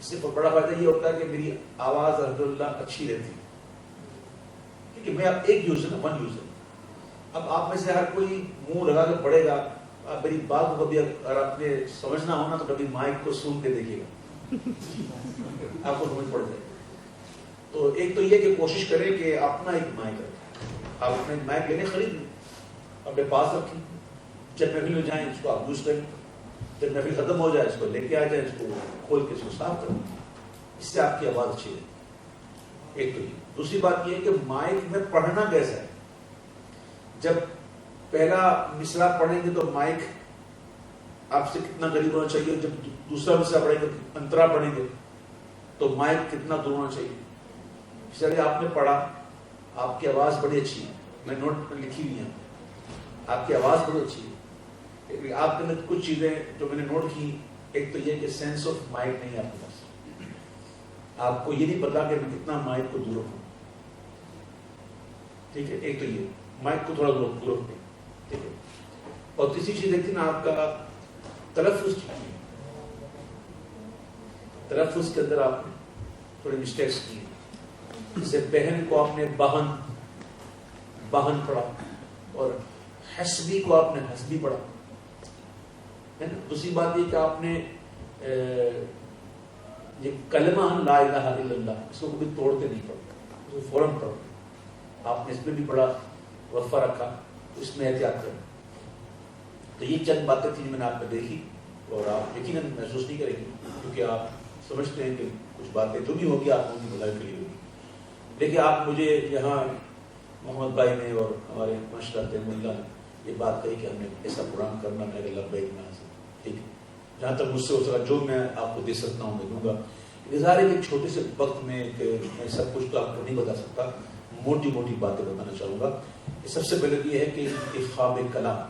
اس سے بڑا فائدہ یہ ہوتا ہے کہ میری آواز الحمدللہ اچھی رہتی ہے، کیونکہ میں اب ایک یوزر ہوں، ون یوزر. اب آپ میں سے ہر کوئی منہ لگا کے پڑھے گا. آپ میری بات کو کبھی اگر آپ نے سمجھنا ہونا تو کبھی مائک کو سن کے دیکھیے گا، آپ کو سمجھ پڑ جائے. تو ایک تو یہ کہ کوشش کریں کہ اپنا ایک مائک رکھیں. آپ اپنے مائک لینے خرید لیں، اپنے پاس رکھیں. جب محفل میں جائیں اس کو آپ یوز کریں، جب محفل ختم ہو جائے اس کو لے کے آ جائیں، اس کو کھول کے اس کو صاف کریں. اس سے آپ کی آواز اچھی رہے. ایک تو یہ. دوسری بات یہ ہے کہ مائک میں پڑھنا کیسا ہے. جب پہلا مصرع پڑھیں گے تو مائک آپ سے کتنا قریب ہونا چاہیے، جب دوسرا مصرع پڑھیں گے انترا پڑھیں گے تو مائک کتنا دور ہونا چاہیے. اس طرح آپ نے پڑھا، آپ کی آواز بڑی اچھی ہے، میں نوٹ پر لکھی ہوئی ہیں، آپ کی آواز بڑی اچھی ہے. آپ کے اندر کچھ چیزیں جو میں نے نوٹ کی، ایک تو یہ کہ سینس آف مائک نہیں ہے آپ کے پاس. آپ کو یہ نہیں پتا کہ میں کتنا مائک کو دور رکھوں. ٹھیک ہے، ایک تو یہ مائک کو تھوڑا دور رکھیں. ٹھیک ہے. اور تیسری چیز دیکھتی نا آپ کا تلفظ ٹھیک ہے. تلفظ کے اندر آپ نے تھوڑے مسٹیکس کی. جیسے بہن کو آپ نے بہن پڑھا، اور حسبی کو آپ نے حسبی پڑھا. دوسری بات یہ کہ آپ نے یہ کلمہ لا الہ الا اللہ اس کو کبھی توڑتے نہیں پڑھا، اس کو فوراً پڑھا. آپ نے اس میں بھی پڑھا، وقفہ رکھا، اس میں احتیاط کریں. تو یہ چند باتیں تھیں میں نے آپ کو دیکھی، اور آپ یقیناً محسوس نہیں کریں گے کیونکہ آپ سمجھتے ہیں کہ کچھ باتیں جو بھی ہوگی آپ ان کی بھلائی کے لیے ہوگی. لیکن آپ مجھے یہاں محمد بھائی نے اور ہمارے ماشاء اللہ نے یہ بات کہی کہ ہم نے ایسا پروگرام کرنا، میں اللہ بیک میں حاصل. ٹھیک ہے، جہاں تک مجھ سے ہو سکا جو میں آپ کو دے سکتا ہوں میں دوں گا. اظہار ہے کہ چھوٹے سے وقت میں کہ میں سب کچھ تو آپ کو نہیں بتا سکتا، موٹی موٹی باتیں بتانا چاہوں گا. سب سے پہلے یہ ہے کہ انتخاب کلام،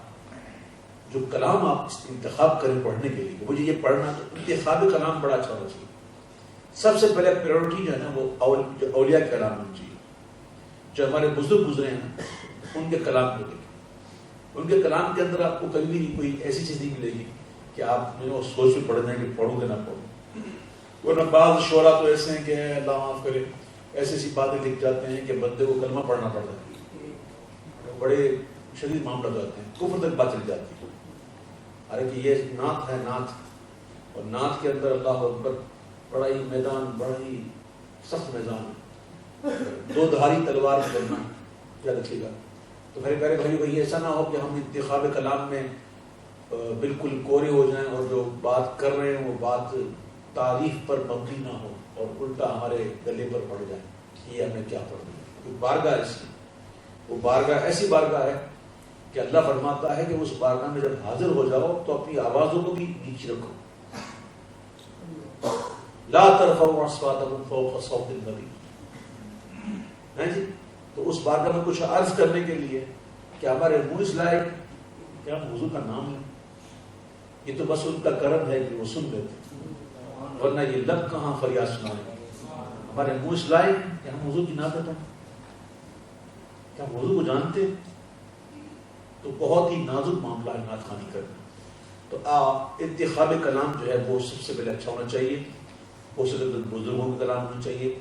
جو کلام آپ انتخاب کریں پڑھنے کے لیے، مجھے یہ پڑھنا تو انتخاب کلام بڑا اچھا ہونا چاہیے. سب سے پہلے پریورٹی جو ہے نا وہ اولیاء کے کلام ہونا چاہیے. جو ہمارے بزرگ گزرے ہیں ان کے کلام کو دیکھیں. ان کے کلام کے اندر آپ کو کبھی بھی کوئی ایسی چیز نہیں ملے گی کہ آپ سوچ میں پڑھ جائیں کہ پڑھوں گے نہ پڑھوں. ورنہ بعض شعرا تو ایسے ہیں کہ اللہ معاف کرے، ایسی ایسی باتیں لکھ جاتے ہیں کہ بندے کو کلمہ پڑھنا پڑتا ہے. بڑے شدید معاملہ جاتے ہیں، کفر تک بات چلی جاتی ہے. ارے کہ یہ نعت ہے، نعت، اور نعت کے اندر اللہ اکبر بڑا ہی میدان، بڑا ہی سخت میدان، دو دھاری تلوار کرنا، یاد رکھیے گا. تو میرے پیارے بھائی ایسا نہ ہو کہ ہم انتخاب کلام میں بالکل کورے ہو جائیں اور جو بات کر رہے ہیں وہ بات تعریف پر مبنی نہ ہو اور الٹا ہمارے گلے پر پڑ جائے. یہ ہمیں کیا پڑھنا ہے؟ بارگاہ ایسی، وہ بارگاہ ایسی بارگاہ ہے کہ اللہ فرماتا ہے کہ اس بارگاہ میں جب حاضر ہو جاؤ تو اپنی آوازوں کو بھی نیچے رکھو. لا ترفعوا اصواتکم فوق صوت النبی. ہیں جی، تو اس بارگاہ میں کچھ عرض کرنے کے لیے کہ ہمارے منہ اس لائق کہ ہم حضور کا نام لیں. یہ تو بس ان کا کرم ہے کہ وہ سن لیتے، ورنہ یہ لب کہاں فریاد سنائیں. ہمارے منہ اس لائق کہ ہم حضور کی نعت پڑھیں، کیا ہم حضور کو جانتے ہیں؟ تو بہت ہی نازک معاملہ ہے نعت خوانی کرنا. تو انتخاب کلام جو ہے وہ سب سے پہلے اچھا ہونا چاہیے. ہو سکے تو بزرگوں کا کلام ہونا چاہیے،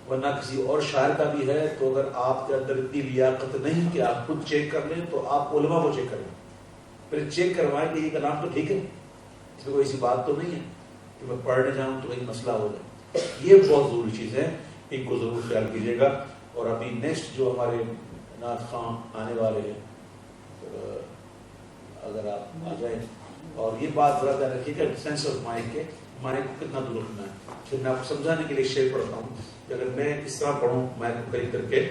ورنہ کسی اور شاعر کا بھی ہے. تو اگر آپ کے اندر اتنی لیاقت نہیں کہ آپ خود چیک کر لیں تو آپ علماء کو چیک کریں، پھر چیک کروائیں کہ یہ کلام تو ٹھیک ہے، اس میں کوئی ایسی بات تو نہیں ہے کہ میں پڑھنے جاؤں تو کہیں مسئلہ ہو جائے. یہ بہت ضروری چیز ہے، ان کو ضرور خیال کیجیے گا. اور ابھی نیکسٹ جو ہمارے نعت خواں آنے والے ہیں، اگر آپ آ جائیں. اور یہ بات ذرا دھیان رکھیے کہ سینس آف مائنڈ کے مائنڈ کو کتنا دور رکھنا ہے. پھر میں آپ کو سمجھانے کے لیے شعر پڑھتا ہوں کہ اگر میں اس طرح پڑھوں مائنڈ کو قریب کر کے،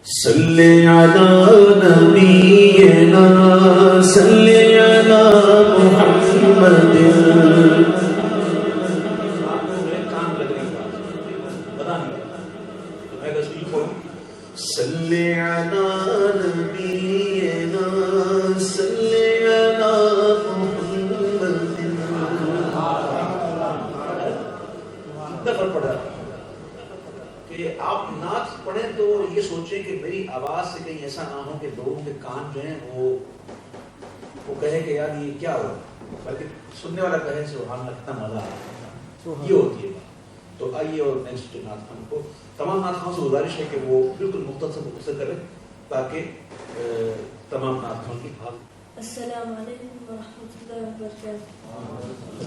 صلی علی نبینا صلی علی محمد. کام لگ رہی بات پتا نہیں تو میں بس یہ پڑھوں صلی علی نبینا صلی علی محمد. فرق پڑا کہ آپ نعت پڑھیں تو یہ سوچیں کہ میری آواز سے کہیں ایسا نہ ہو کہ لوگوں کے کان جو ہیں وہ وہ کہے کہ یار یہ کیا ہو، بلکہ سننے والا کہے سبحان اللہ کتنا مزہ آ رہا ہے، یہ ہوتی ہے بات۔ تو آئیے اور نیکسٹ نعت خوان کو، تمام نعت خوان سے گزارش ہے کہ وہ بالکل مختصر کریں تاکہ تمام نعت خوان کی حال۔ السلام علیکم ورحمۃ اللہ وبرکاتہ۔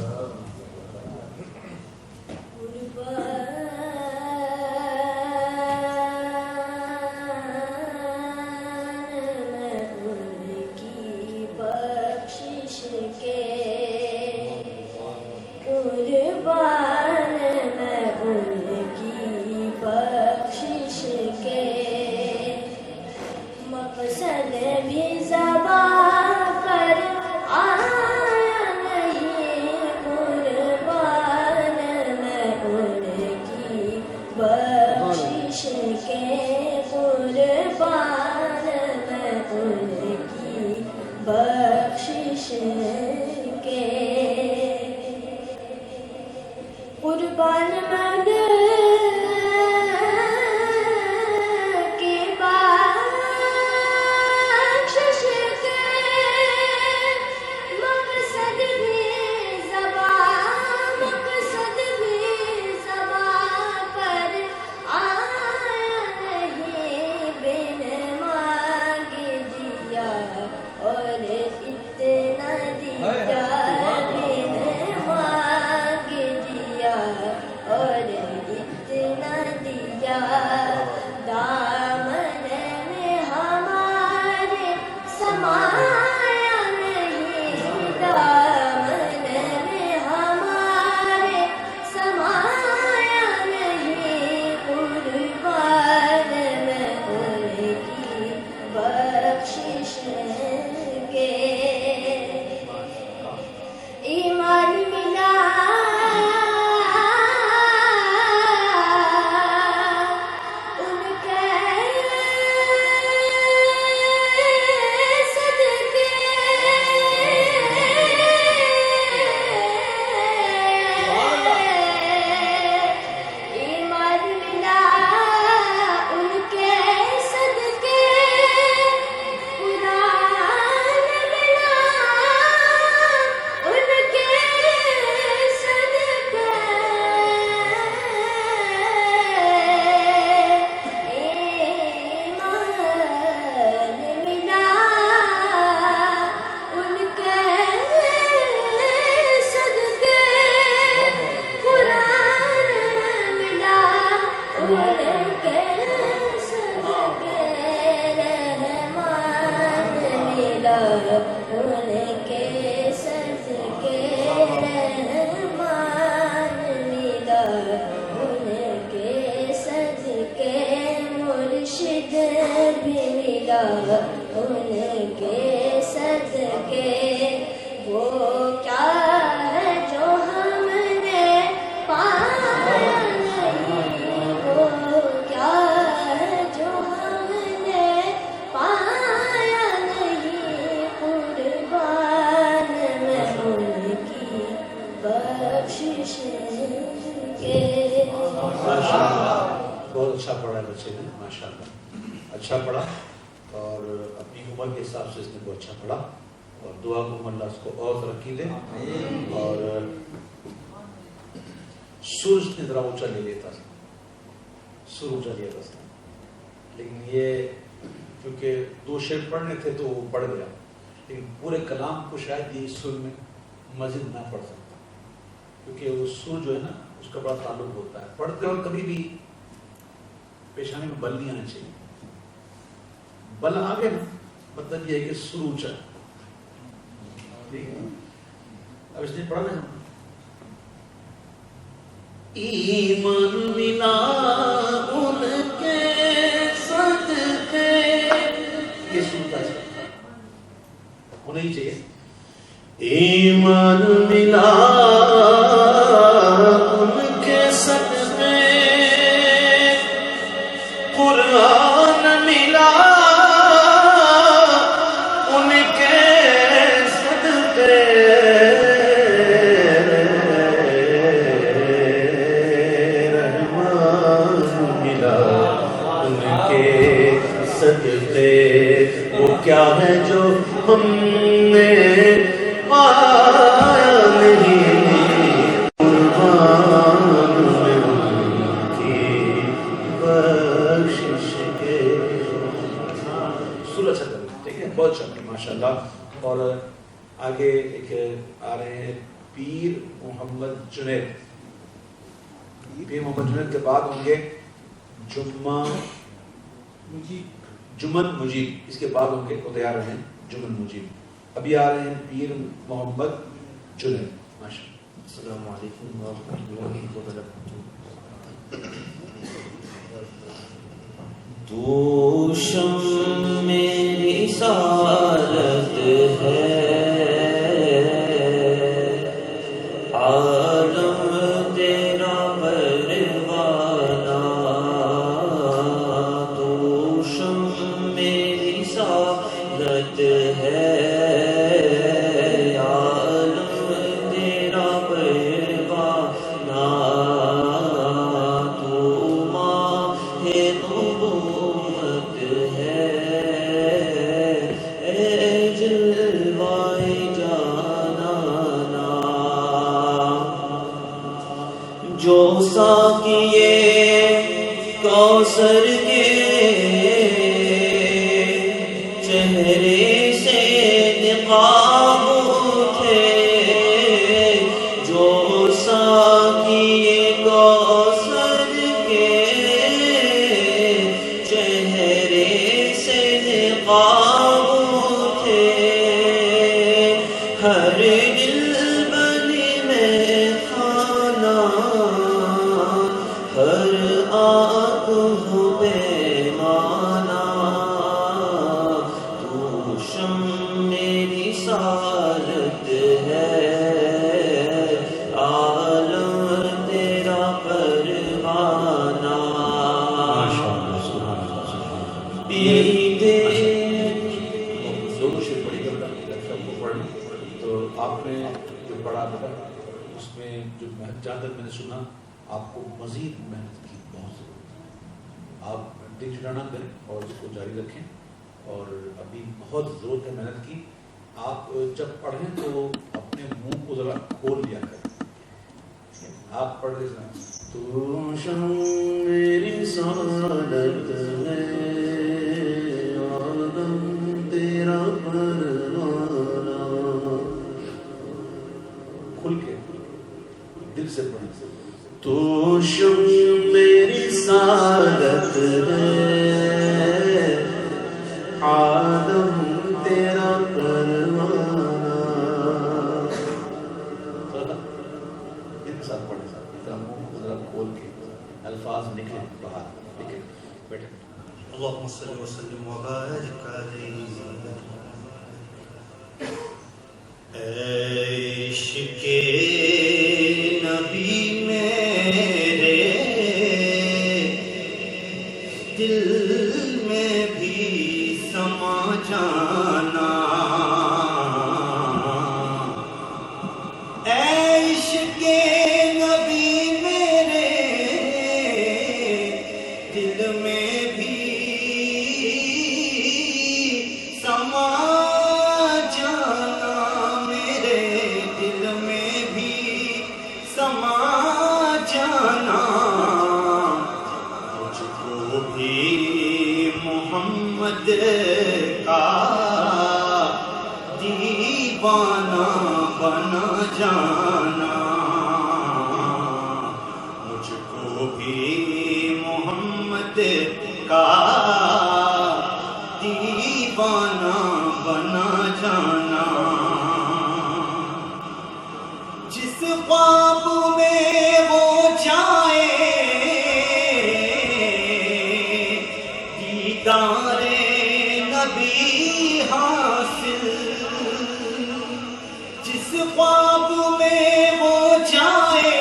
بہت اچھا پڑھا ہے بچے نے، ماشاء اللہ اچھا پڑھا، اور اپنی عمر کے حساب سے اس نے بہت اچھا پڑھا، اور دعا کو اللہ اس کو اور ترقی دے، اور سر اس نے ذرا اونچا لے لیتا تھا، سر اونچا لیا تھا، لیکن یہ کیونکہ 2 شعر پڑھنے تھے تو وہ پڑھ گیا، لیکن پورے کلام کو شاید یہ سر میں مزید نہ پڑھ سکتا، کیونکہ وہ سر جو ہے نا اس کا بڑا تعلق ہوتا ہے، پڑھتے اور کبھی بھی پیشانے میں بل نہیں آنا چاہیے، بل آگے نا مطلب یہ ہے کہ سر اونچا، اب اس نے پڑھا نا ایمان ملا ان کے صدقے، یہ سنتا ہے ہونا ہی چاہیے، ایمان ملا ان کے صدقے، قرآن ملا ان کے صدقے، رحمان ملا ان کے صدقے وہ کیا ہے جو ہم نے پایا نہیں قربان میں ان کی بخشش کے. سولہ چھتر ٹھیک ہے بہت شکریہ ماشاء اللہ. اور آگے ایک آ رہے ہیں پیر محمد جنید. پیر محمد جنید کے بعد ہوں گے جمن مجیب. اس کے بعد ہوں گے وہ تیار رہے ہیں جمن مجیب. ابھی آ رہے ہیں پیر محمد جنید. ماشاء اللہ. السلام علیکم ورحمۃ اللہ وبرکاتہ. تو شم میری رسالت ہے عالم تیرا پروانہ. تو شم میری رسالت ہے عالم تیرا پروانہ. تو ماہ نبوت ہے اے جلوہ جانانا. جو ساقیے کوثر کے چہرے سے نقاب اٹھے. جو ساقیے کوثر کے چہرے سے نقاب اٹھے. ہر دل بنی میں خانہ ہر آنکھ ہو بے مانا. تو شم میری سالت ہے عالم تیرا پروانہ. عید دونوں شعر پڑھی کر سب کو پڑھ تو آپ نے جو پڑھا تھا اس میں جو جہاں تک میں نے سنا آپ کو مزید محنت کی بہت ضرورت ہے. آپ دل چھڑانا کریں اور اس کو جاری رکھیں. اور ابھی بہت ضرورت ہے محنت کی. آپ جب پڑھیں تو اپنے منہ کو ذرا کھول لیا کریں. آپ پڑھ رہے ہیں تو شم میری سالت ہے عالم تیرا پروانہ. کھل کے دل سے پڑھیں. تو شم میری سعادت ہے عالم تیرا پروانہ. دل سے پڑھیں. ذرا منہ ذرا کھول کے الفاظ نکلیں باہر. نکلیں بیٹھے. اللهم صل وسلم وبارك عليه. عشق نبی میرے دل میں بھی سما جانا. عشق نبی میرے دل میں بھی سما جانا. میرے دل میں بھی سما جانا. مجھ کو بھی محمد کا دیوانہ بنا جانا. مجھ کو بھی محمد کا دیوانہ بنا جانا. جس خواب میں وہ جائے دیدار نبی حاصل. جس خواب میں وہ جائے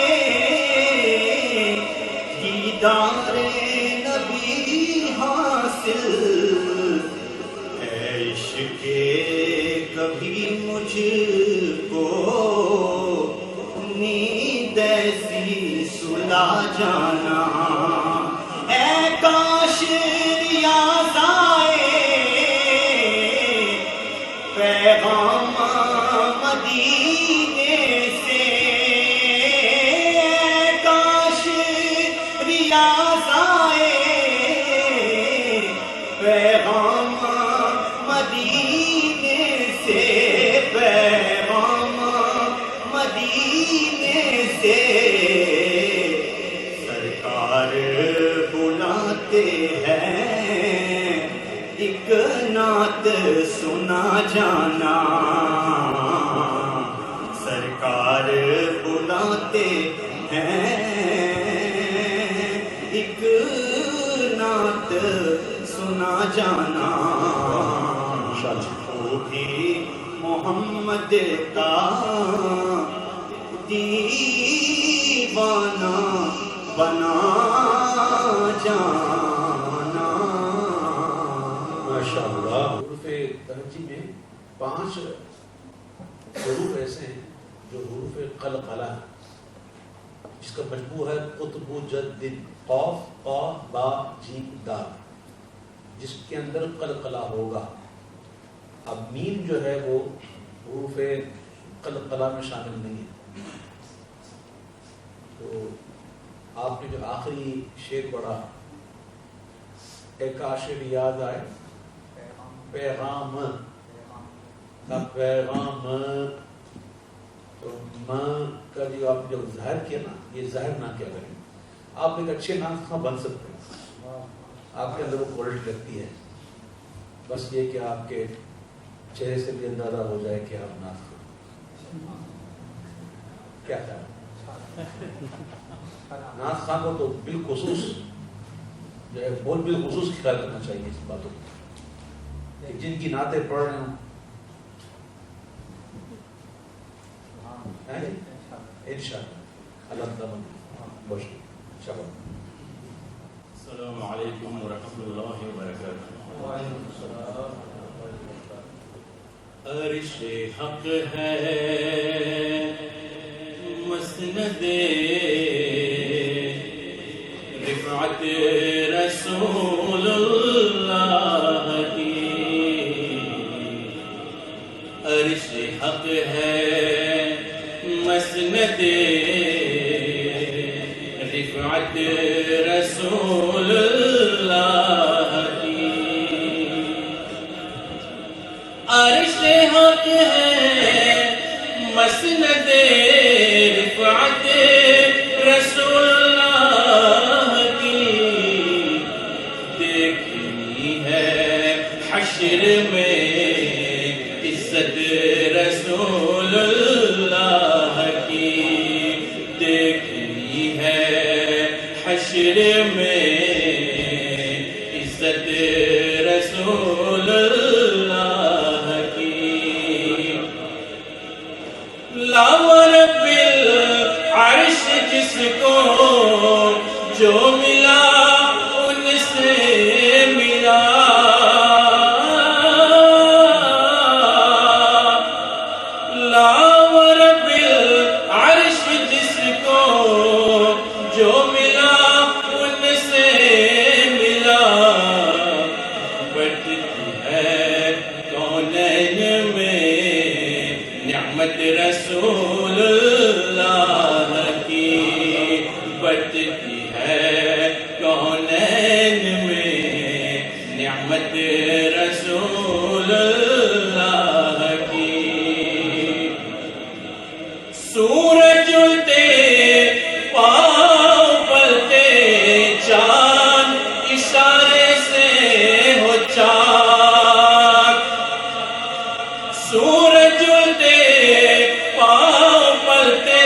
دیدار نبی حاصل. عشق کبھی مجھ کو نیند ایسی سلا جانا. اے کاش ریاض پیغام مدینے سے، پیغام مدینے سے سرکار بلاتے ہیں، ایک نعت سنا جانا، سرکار بلاتے ہیں، ایک نعت سنا جانا، وہ بھی محمد کا دیوانہ بنا جانا۔ ماشاءاللہ۔ حروف ترجی میں 5 حروف ایسے ہیں جو حروف قلقلہ ہیں، جس کا مجموع ہے قطب جد قاف قاف با جیم دال، جس کے اندر قلقلہ ہوگا۔ اب میم جو ہے وہ حروف قلقلہ میں شامل نہیں ہے۔ تو آپ نے جو آخری شعر پڑھا، ایک شعر یاد آئے، پیغام کا پیغام، تو ماں کا جو آپ نے ظاہر کیا نا، یہ ظاہر نہ کیا کریں، آپ ایک اچھے نام خواں بن سکتے ہیں، آپ کے اندر وہ کوالٹی رکھتی ہے، بس یہ کہ آپ کے چہرے سے بھی اندازہ ہو جائے کہ آپ ناز خواں کیا خیال ہے؟ ناز خواں کو تو بالخصوص جو ہے بالخصوص خیال کرنا چاہیے اس باتوں کو، کہ جن کی نعتیں پڑھ رہے ہوں انشاءاللہ اللہ تعالیٰ بہت شکریہ۔ السلام علیکم ورحمۃ اللہ وبرکاتہ۔ عرش حق ہے مسند رفعت رسول اللہ کی، عرش حق ہے مسند رفعت رسول اللہ کی، عرش حق ہے مسند رفعت رسول اللہ کی، دیکھنی ہے حشر میں عزت رسول اللہ کی، دیکھنی ہے حشر میں عزت رسول اللہ کی، لاور بالعرش جس کو جو ملا ان سے ملا، لاور بالعرش جس کو جو ملا ان سے ملا، بڑھتی ہے کونین میں نعمت رسول اللہ کی، بڑھتی ہے کونین میں نعمت رسول اللہ کی، سورج اڑتے پاؤں پلتے چاند اشارے سے ہو چاک، سورج اڑتے پاؤں پلتے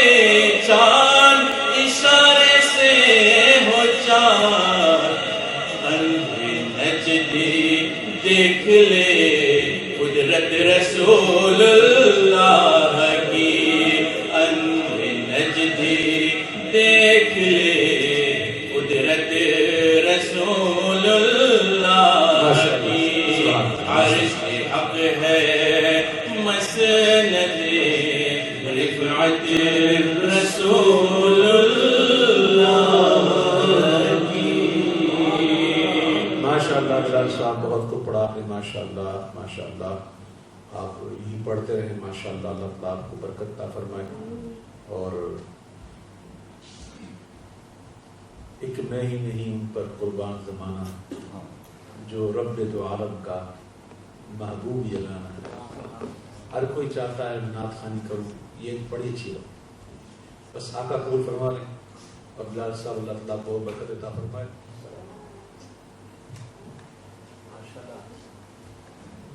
چاند اشارے سے ہو چاک، اندھے نجدی دیکھ لے قدرت رسول اللہ کی، اندھے نجدی دیکھ لے قدرت رسول اللہ کی، عرش حق ہے مسند رفعت رسول اللہ کی۔ ماشاءاللہ بلال صاحب بہت کو پڑھا آپ نے، ماشاءاللہ ماشاءاللہ، آپ یہی پڑھتے رہیں ماشاءاللہ، اللہ تعالیٰ آپ کو برکت عطا فرمائے، اور ایک میں ہی نہیں ان پر قربان زمانہ، جو رب دو عالم کا محبوب یہ گانا ہے. ہر کوئی چاہتا ہے میں نعت خوانی کروں، یہ ایک بڑی اچھی بات. بس آقا قبول فرما لیں اور بلال صاحب اللہ تعالیٰ کو برکت عطا فرمائے.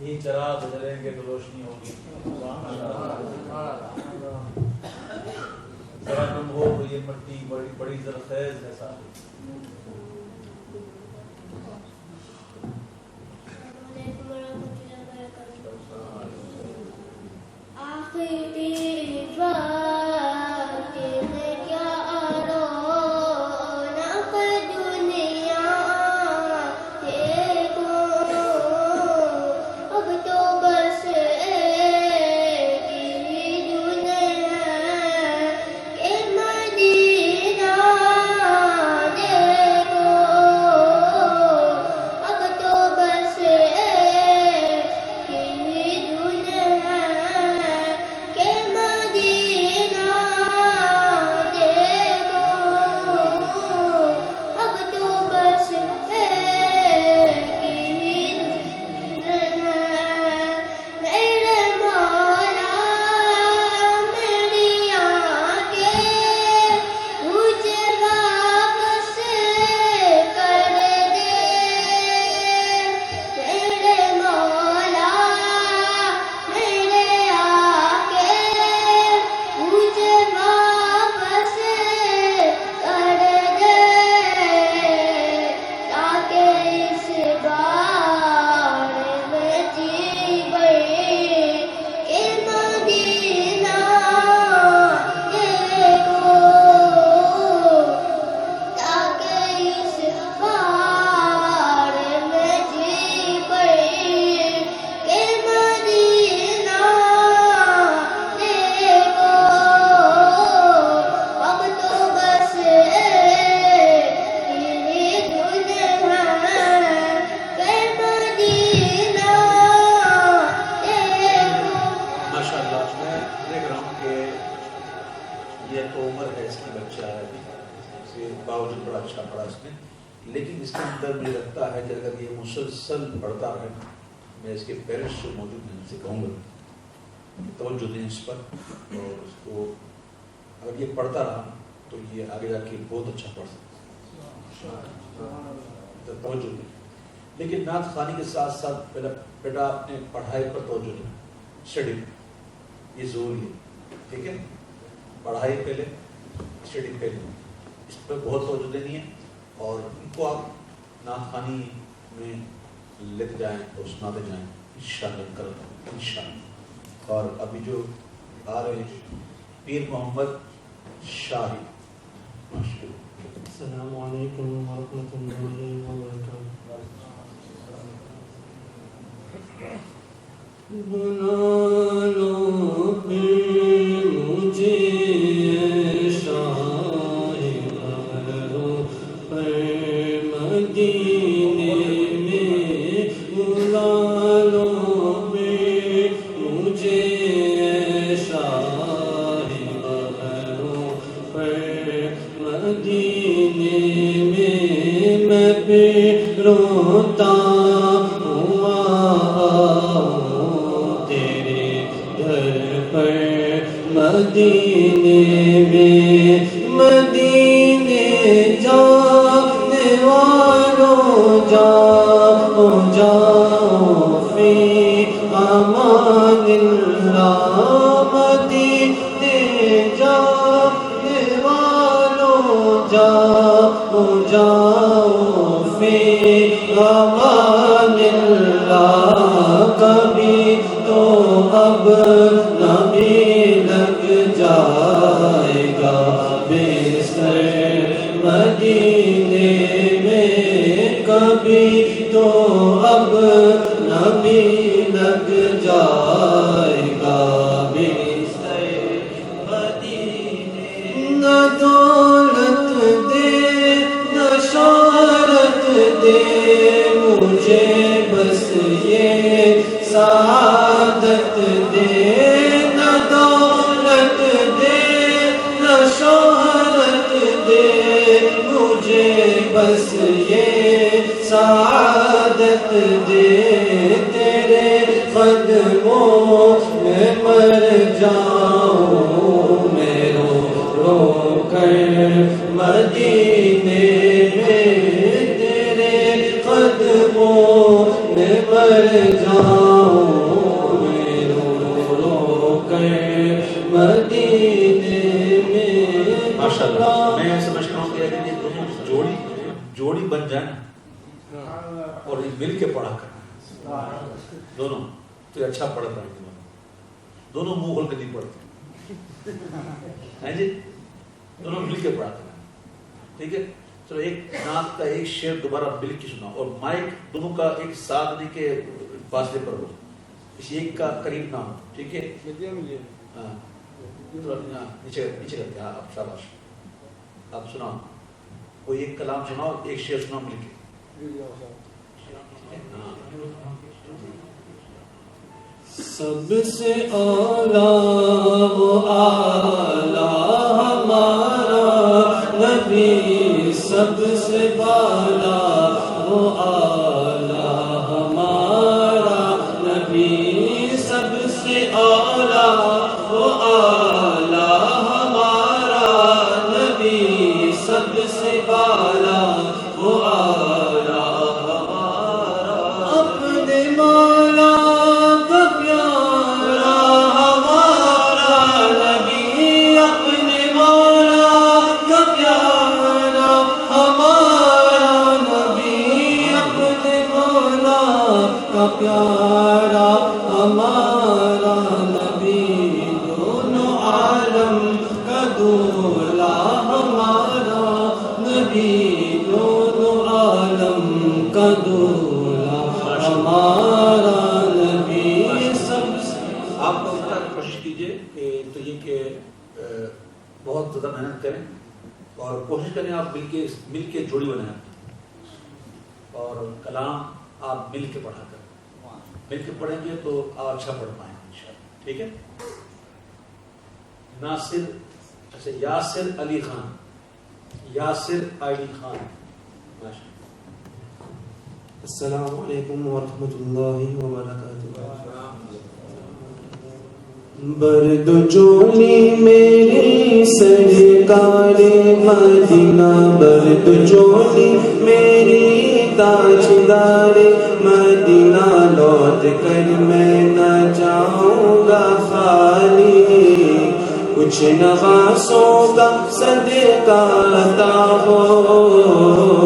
یہ چراغ جلیں گے تو روشنی ہوگی. ذرا تم ہو تو یہ مٹی بڑی بڑی زرخیز ہے صاحب. لیکن اس کے اندر مجھے لگتا ہے کہ اگر یہ مسلسل پڑھتا رہے، میں اس کے پیرنٹس جو موجود ہیں ان سے کہوں گا توجہ دیں اس پر، اور اس کو اگر یہ پڑھتا رہا تو یہ آگے جا کے بہت اچھا پڑھ سکتا ہے. توجہ دیں. لیکن نعت خوانی کے ساتھ ساتھ پہلا بیٹا اپنے پڑھائی پر توجہ دیں، اسٹڈی یہ ضروری ہے. ٹھیک ہے، پڑھائی پہلے، اسٹڈی پہلے، اس پر بہت توجہ دینی ہے. اور ان کو آپ نعت خوانی میں لے جائیں اور سناتے جائیں انشاءاللہ انشاءاللہ. اور ابھی جو آ رہے ہیں پیر محمد شاہی. السلام علیکم ورحمۃ اللہ وبرکاتہ. بنا لو مجھے روتا ہوا تیرے در پر مدینے میں، مدینے جانے والوں جاؤ جاؤ فی امان اللہ. مدینے جانے والوں جاؤ جاؤ فی امان اللہ. کبھی تو اب نبی لگ جائے گا بستر مدینے میں. کبھی تو اب نبی لگ جائے گا بستر مدینے. نہ دولت دے نہ شہرت دے مجھے بس یہ سعادت دے. نہ دولت دے نہ شہرت دے مجھے بس یہ سعادت دے تیرے قدموں میں مر جاؤں میں رو رو کر مدینے میں تیرے قدموں میں مر جاؤں میں رو رو کر مدینے میں. ماشاءاللہ میں سمجھتا ہوں کہ اگر یہ دونوں جوڑی بن جائیں اور یہ مل کے پڑھا کریں دونوں تو یہ اچھا پڑھ پائیں گے. دونوں منہ کھول کے نہیں پڑھتے ہیں جی, دونوں مل کے پڑھا کریں. ٹھیک ہے, چلو ایک نعت کا ایک شعر دوبارہ مل کے سناؤ اور مائک دونوں کا ایک ساتھ نہیں کہ فاصلے پر ہو, کسی ایک کا قریب نہ ہو. ٹھیک ہے, ہاں نیچے کرتے ہیں. آپ شاباش, آپ سناؤ, کوئی ایک کلام سناؤ, ایک شعر سناؤ مل کے. سب سے اعلیٰ وہ اعلیٰ ہمارا نبی, سب سے بالا وہ اعلیٰ ہمارا نبی, سب سے اعلیٰ وہ اعلیٰ ہمارا نبی, سب سے بالا وہ اعلیٰ ہمارا. اپنے مولا کا پیارا ہمارا نبی, اپنے مولا کا پیارا ہمارا نبی, اپنے مولا کا پیارا ہمارا نبی, دونوں عالم کا دولا ہمارا نبی, دونوں عالم کا دولا ہمارا نبی. سب آپ کو کوشش کیجیے کہ تو یہ کہ بہت زیادہ محنت کریں اور کوشش کریں آپ مل کے جوڑی بنائیں اور کلام آپ مل کے پڑھا کریں. مل کے پڑھیں گے تو آپ اچھا پڑھ پائیں گے انشاءاللہ. ٹھیک ہے, ناصر اچھا یاسر علی خان, یاسر علی خان. السلام علیکم ورحمۃ اللہ وبرکاتہ. برد جولی میری سرکار مدینہ, برد جولی میری تاجدار مدینہ, لوٹ کر میں نہ جاؤں گا خالی, کچھ نواسوں کا صدقہ عطا ہو,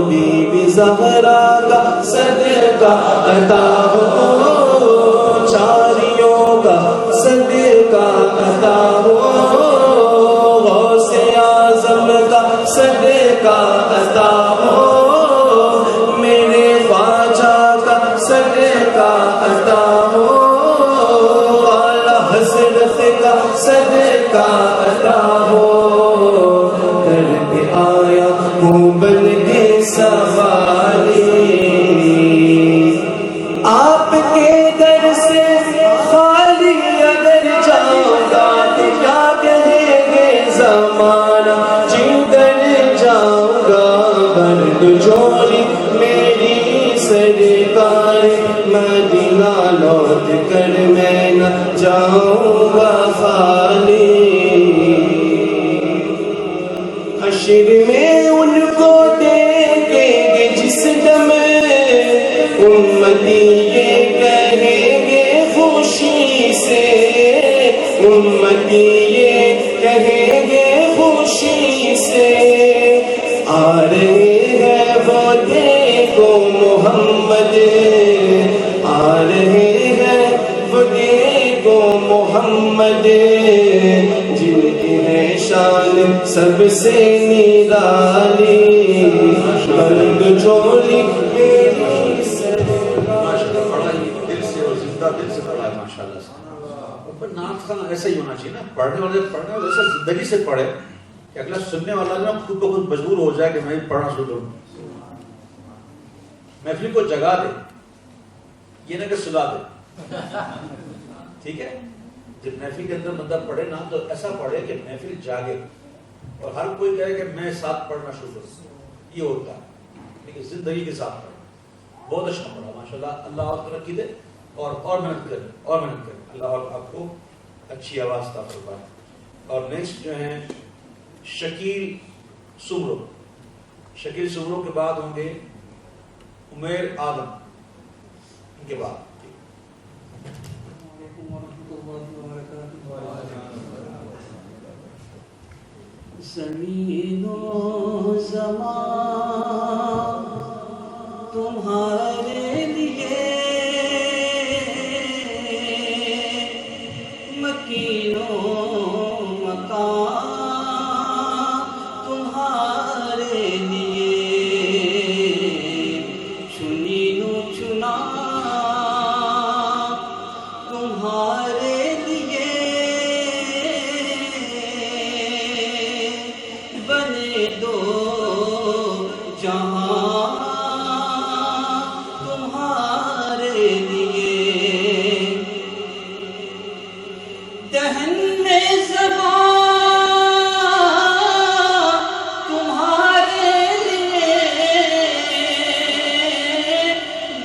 بی بی زہرا کا صدقہ عطا ہو, چاریوں کا صدقہ عطا ہو, غوث اعظم کا صدقہ عطا ہو, میرے خواجہ کا صدقہ عطا ہو, اعلی حضرت کا صدقہ عطا ہو. در پہ آیا ہوں بن کے سوالی, آپ کے در سے خالی اگر جاؤں گا تو کیا کہے گے زمانہ, جدھر جاؤں گا برد جولی میری سرکار مدینہ, لوٹ کر میں نہ جاؤں گا خالی. حشر میں ان کو دیکھیں گے جس دم امتی یہ کہیں گے خوشی سے, امتی یہ کہیں گے خوشی سے, آ رہے ہیں وہ دیکھو محمد, آ رہے ہیں وہ دیکھو محمد, جن کی ہے شان سب سے نرالی, برد جولی میری ماشاءاللہ بڑا ہی دل سے اور زندہ دل سے پڑھا ہے ماشاءاللہ سے. پر نعت خان ایسا ہی ہونا چاہیے نا, پڑھنے والے ایسا زندگی سے پڑھے کہ اگلا سننے والا جو خود بخود مجبور ہو جائے کہ میں پڑھنا شروع کروں. محفل کو جگا دے, یہ نہ کہ سلا دے. ٹھیک ہے, جب محفل کے اندر بندہ پڑھے نا تو ایسا پڑھے کہ محفل جاگے اور ہر کوئی کہے کہ میں ساتھ پڑھنا شروع کروں. یہ ہوتا ہے لیکن زندگی کے ساتھ پڑھے. بہت اچھا پڑھا ماشاءاللہ. ماشاءاللہ. اللہ اور ترقی دے اور محنت کریں اللہ اور آپ کو اچھی آواز عطا فرمائے. اور نیکسٹ جو ہیں شکیل سمرو کے بعد ہوں گے عمیر آدم ان کے بعد. زمین و زمان تمہارے لیے مکین و مکان تمہارے لیے چنین و چنا تمہارے لیے بنے دو جہاں تمہارے لیے دہن میں زبان تمہارے لیے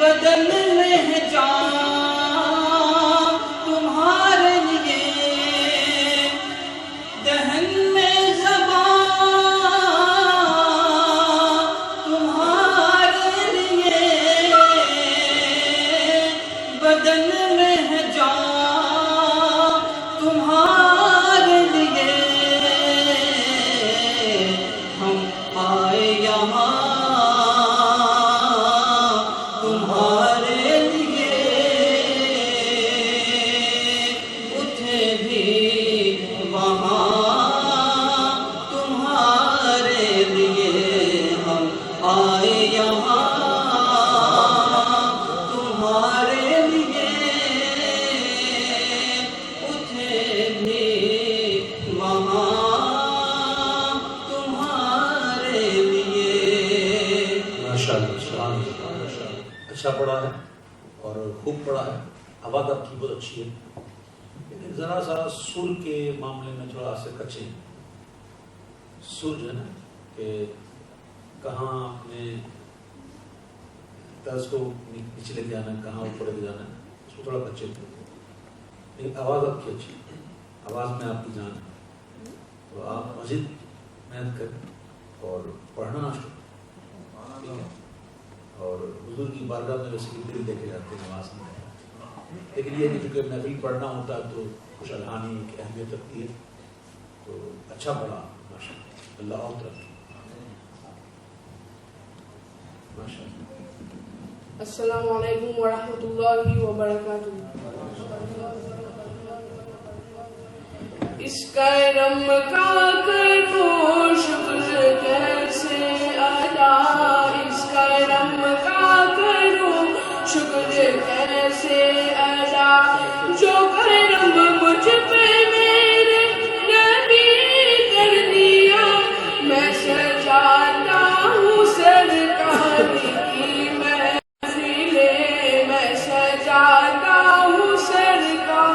بدن میں ہے جان تمہارے لیے دہن میں زبان تمہارے لیے بدن میں ہے جان تمہارے لیے ہم آئے یہاں تمہارے لیے اٹھے بھی وہاں تمہارے لیے ہم آئے یہاں تمہارے لیے اٹھے بھی وہاں تمہارے لیے. ماشاءاللہ اچھا پڑھا ہے اور خوب پڑھا ہے. آواز آپ کی بہت اچھی ہے لیکن ذرا سا سر کے معاملے میں تھوڑا سے کچے ہیں. سر جو ہے نا کہ کہاں اپنے طرز کو نیچے لے کے جانا ہے کہاں اوپر لے کے جانا ہے اس کو تھوڑا کچے تھے. لیکن آواز آپ کی اچھی ہے. آواز میں آپ کی جان ہے. تو آپ مزید محنت کریں اور پڑھنا نہ شروع ٹھیک ہے. اور حضور کی بارگاہ میں ویسے دل دے کے جاتے ہیں نماز میں. لیکن یہ کہ چونکہ محفل پڑھنا ہوتا ہے تو کچھ الہانی کی اہمیت رکھتی ہے. تو اچھا پڑھا ماشاء اللہ اور ترقی ماشاء اللہ. السلام علیکم ورحمۃ اللہ وبرکاتہ. اس کرم کا کروں شکر کیسے ادا, اس کرم کا کروں شکر کیسے ادا, جو کرم مجھ پہ میرے نبی کر دیا, میں سجاتا ہوں سرکار کی محفلیں, میں سجاتا ہوں سرکار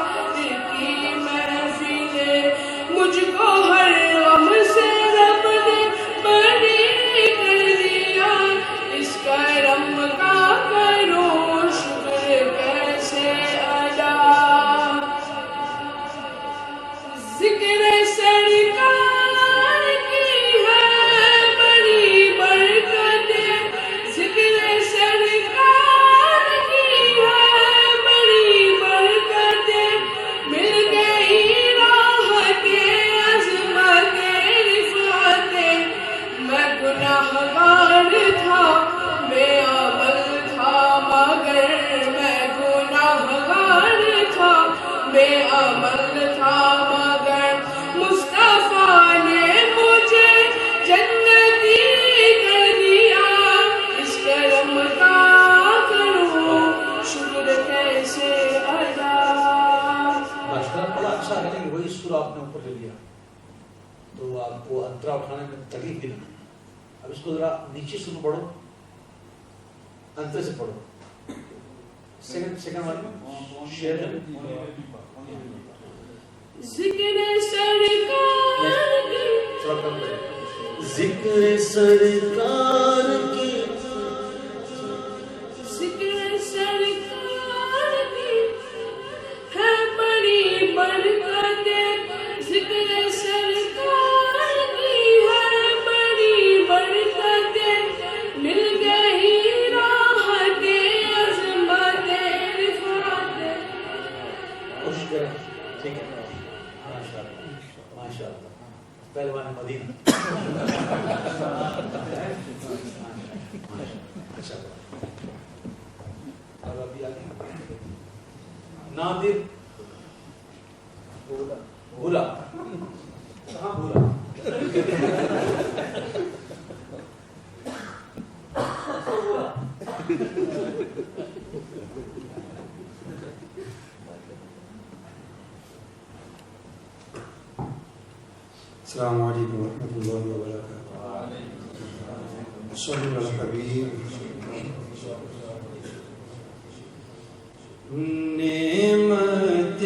کی محفلیں. مجھ کو ہر غم سے رب نے بری کر دیا, اس کرم کا کروں شکر کیسے ادا. ذکر سرکار کی ہے بڑی برکتیں, ذکر سرکار کی ہے بڑی برکتیں, مل گئی راحتیں عظمتیں رفعتیں. میں گناہگار تھا بے عمل تھا مگر, میں گناہگار تھا بے عمل تھا مگر, مصطفیٰ نے مجھے جنتی کر دیا, اس کرم کا کروں شکر کیسے ادا. ماشاءاللہ بڑا اچھا ہے کہ وہی سر آپ نے اوپر لے لیا تو آپ کو انترا اٹھانے میں تکلیف بھی نہ. اب اس کو ذرا نیچے سن پڑھو, انتر سے پڑھو. سیکنڈ والی شیئر ہے. ذکر سرکار کی, تھوڑا کم کریں. ذکر سرکار کی ذکر سرکار مدینہ اچھا اب ابھی آگے نادر بولا کہاں بولا السلام علیکم ورحمۃ اللہ وبرکاتہ. صلی علی الحبیب. نعمت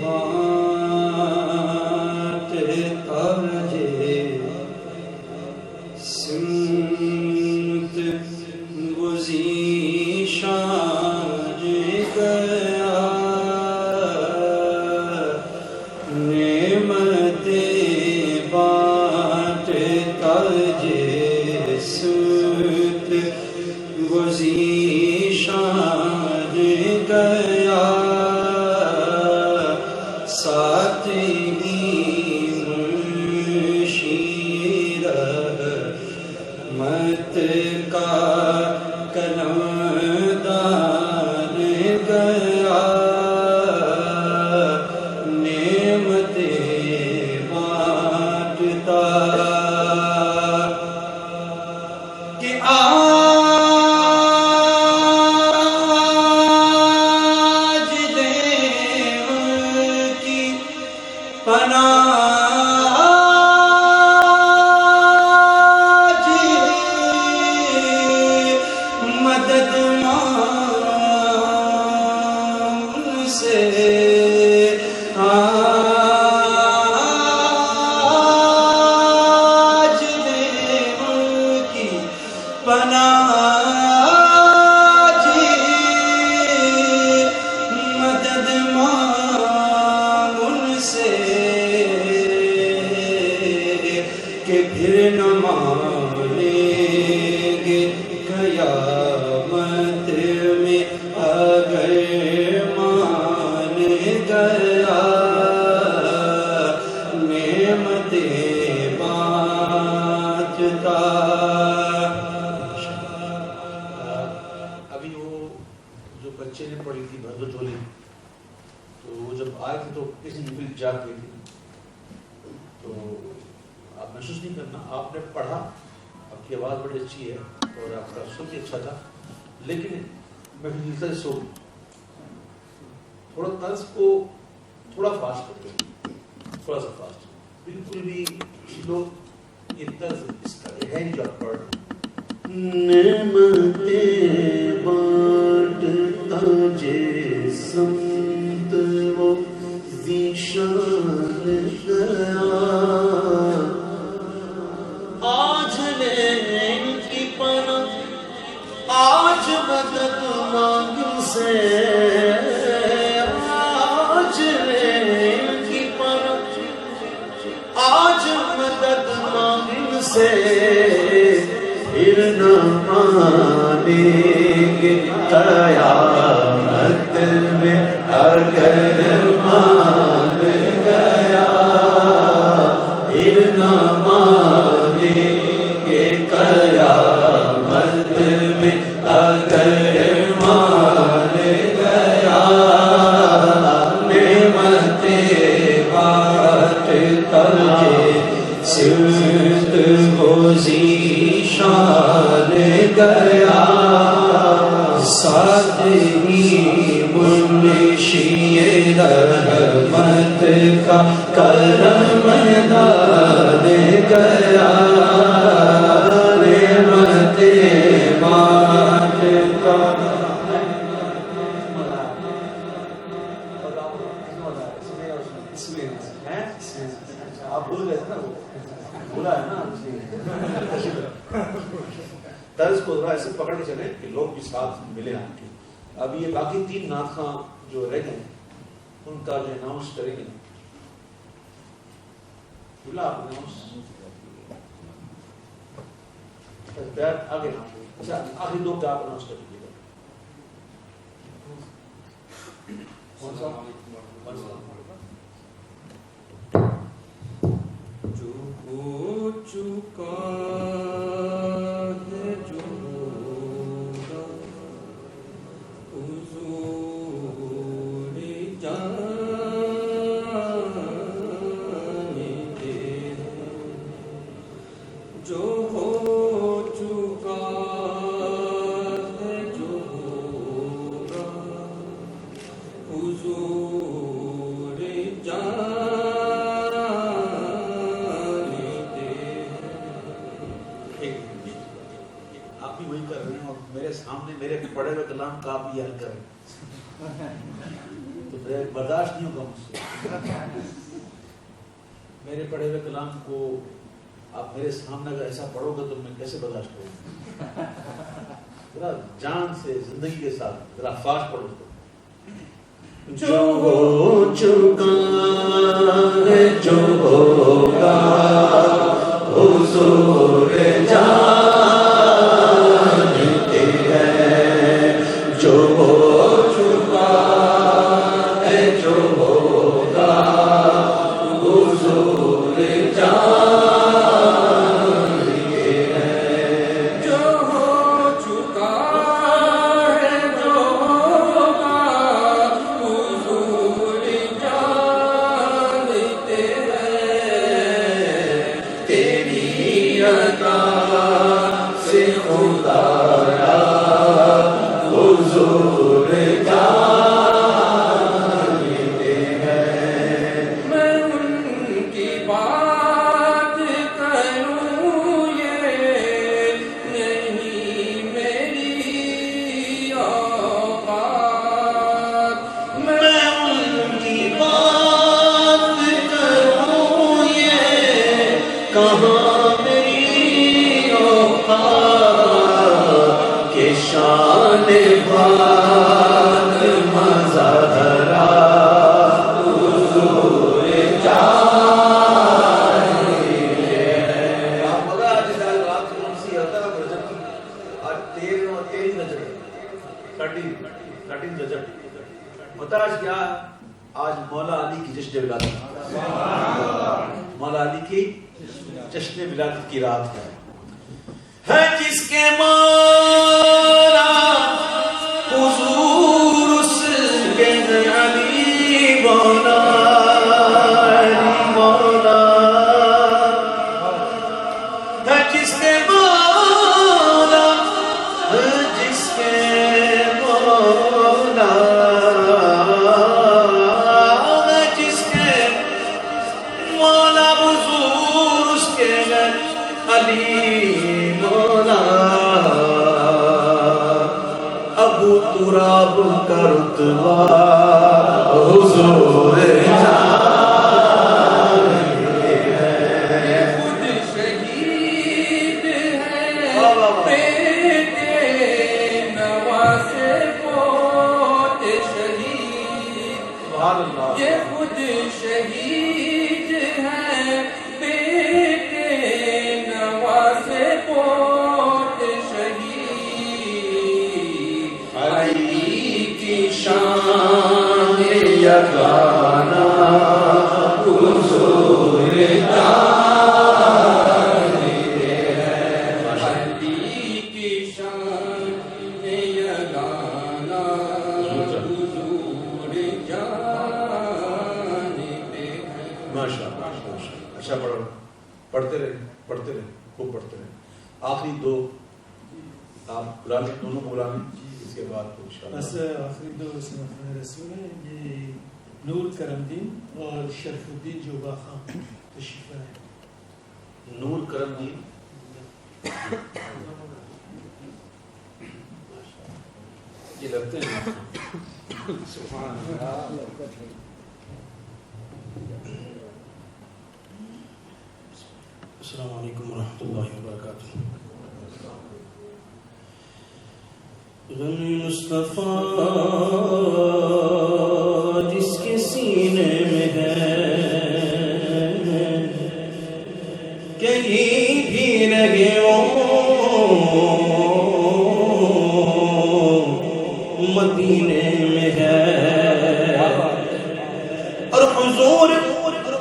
بات تاج سمت گزی شاج گیا. نعمت بات تاج سمت گزی شاج گیا. ساتھ ہی منشی رحمت کا قلم دان گیا. نعمت بانٹتا کہ آج دے ان کی پناہ مدد مانگ ان سے. آج دے ان کی پناہ مدد مانگ ان سے کہ پھر نہ مانیں گے قیامت میں اگر مان گیا. نعمت بانٹتا. ابھی وہ جو بچے نے پڑھی تھی بھردو جھولی تو وہ جب آئے تھے تو کسی نے بھی جاگ گئی تھی. تو آپ محسوس نہیں کرنا, آپ نے پڑھا, آپ کی آواز بڑی اچھی ہے اور آپ کا سن بھی اچھا تھا, لیکن میں بھی سو تھوڑا طرز کو تھوڑا فاسٹ کرتے ہیں, تھوڑا سا فاسٹ, بالکل بھی لوگ یہ طرز اس کا ہے نہیں جو آپ پڑھ رہے ہیں. نعمت بانٹتا سمت وہ ذیشان گیا. آج لے ان کی پناہ, آج مدد مانگ سے. آج لے ان کی پناہ, آج مدد مانگ سے. پھر نہ مانیں گے قیامت میں اگر مان گیا. پھر نہ مانیں گے قیامت میں اگر مان گیا. نعمت بانٹتا سمت گزی شان گیا. ساتھ ہی منشی رحمت کا کرم دان گیا. نعمت بانٹتا. آپ بھول گئے تھے نا, وہ بھولا ہے نا. طرز کو ذرا ایسے پکڑ کے چلیں کہ لوگ بھی ساتھ ملے آپ کے. اب یہ باقی 3 نعت خواں جو رہ گئے ان کا جو اناؤنس کریں گے, بھولا آپ اناؤنس آگے. اچھا آخری 2 کا آپ اناؤنس کر دیجیے گا. کون سا؟ آپ بھی وہی کر رہے ہیں اور میرے سامنے میرے پڑھے ہوئے کلام کا آپ بھی یاد کریں تو پھر برداشت نہیں ہوگا مجھ سے. میرے پڑھے ہوئے کلام کو آپ میرے سامنے اگر ایسا پڑھو گے تو میں کیسے برداشت کروں؟ ذرا جان سے زندگی کے ساتھ ذرا فاسٹ پڑھو. جو ہو چکا ہے جو ہوگا حضور جانتے ہیں. جو ہو چکا ہے جو ہوگا حضور جانتے ہیں. جو ہو چکا ہے جو ہوگا حضور جانتے ہیں. تیری عطا سے خدایا حضور جانتے ہیں. میں ان کی بات کروں یہ نہیں میری اوقات. میں ان کی بات کروں یہ کہاں میری اوقات کہ شان بات مظہرا حضور جانتے ہیں. آپ مگر آج اس رات کو کون سی ہوتا ہے رجب کی آج 13 رجب 13 رجب پتہ آج کیا آج مولا علی کی جشن ولادت. مولا علی کی جشن ولادت کی رات ہے جس کے مولا حضور اس کے علی مولا ہے جس کے مولا جس کے مولا ہے جس کے مولا حضور اس کے علی مولا. ابو تراب کا رتبہ حضور جانتے ہیں. خود شہید ہے بیٹے نواز پوت شہید. سبحان اللہ. یہ خود شہید ہے بیٹے نواز پوت شہید. علی کی شان یگانہ حضور جانتے ہیں. علی کی شان یگانہ حضور جانتے ہیں. ماشاءاللہ. اچھا پڑھو پڑھتے رہے خوب پڑھتے رہے. آخری دو آپ بلا لیں دونوں کو بلا لیں اس کے بعد تو بس انشاءاللہ. آخری دو اسم رسول ہیں یہ نور کرم دین اور شرف الدین جوبا خان تشریف لائے. نور کرم دین یہ لگتے ہیں سبحان اللہ. السلام علیکم ورحمۃ اللہ وبرکاتہ. غم مصطفیٰ جس کے سینے میں ہے کہیں بھی لگے مدینے میں ہے. اور حضور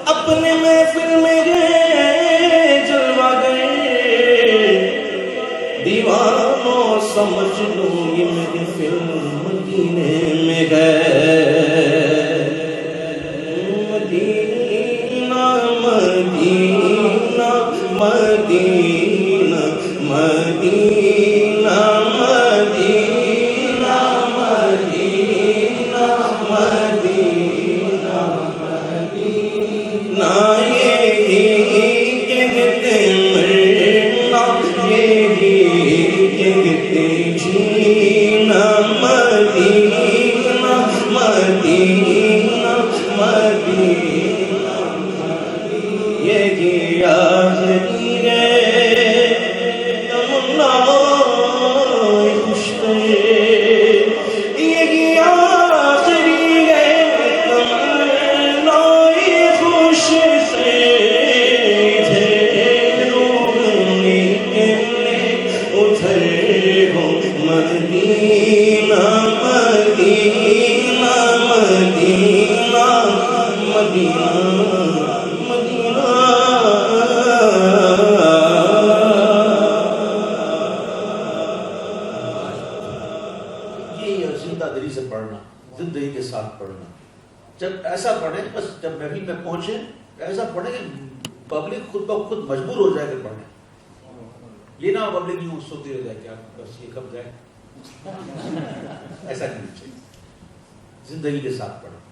اپنے محفل میں گئے جلوہ گئے سمجھ لو یہ میری فلم مدینے میں ہے مدینہ مدینہ مدینہ مدینہ مدینہ مدینہ مدینہ مدینہ یہی کہتے مرنا یہی کہتے جینا مدینہ مدینہ مدینہ یہی آخری ہے تمنا خوش یہی آخری ہے تمنا خوش سے ادھر ہو مدینہ مدینہ مدینہ مدینہ مدینہ یہ زندہ دلی سے پڑھنا، زندگی کے ساتھ پڑھنا. جب ایسا پڑھیں بس جب محفل میں پہنچے ایسا پڑھیں کہ پبلک خود بخود مجبور ہو جائے کہ پڑھیں. یہ نہ پبلک یوں سوتی رہ جائے کہ آپ بس یہ کب جائے. ایسا نہیں چاہیے، زندگی کے ساتھ پڑھیں.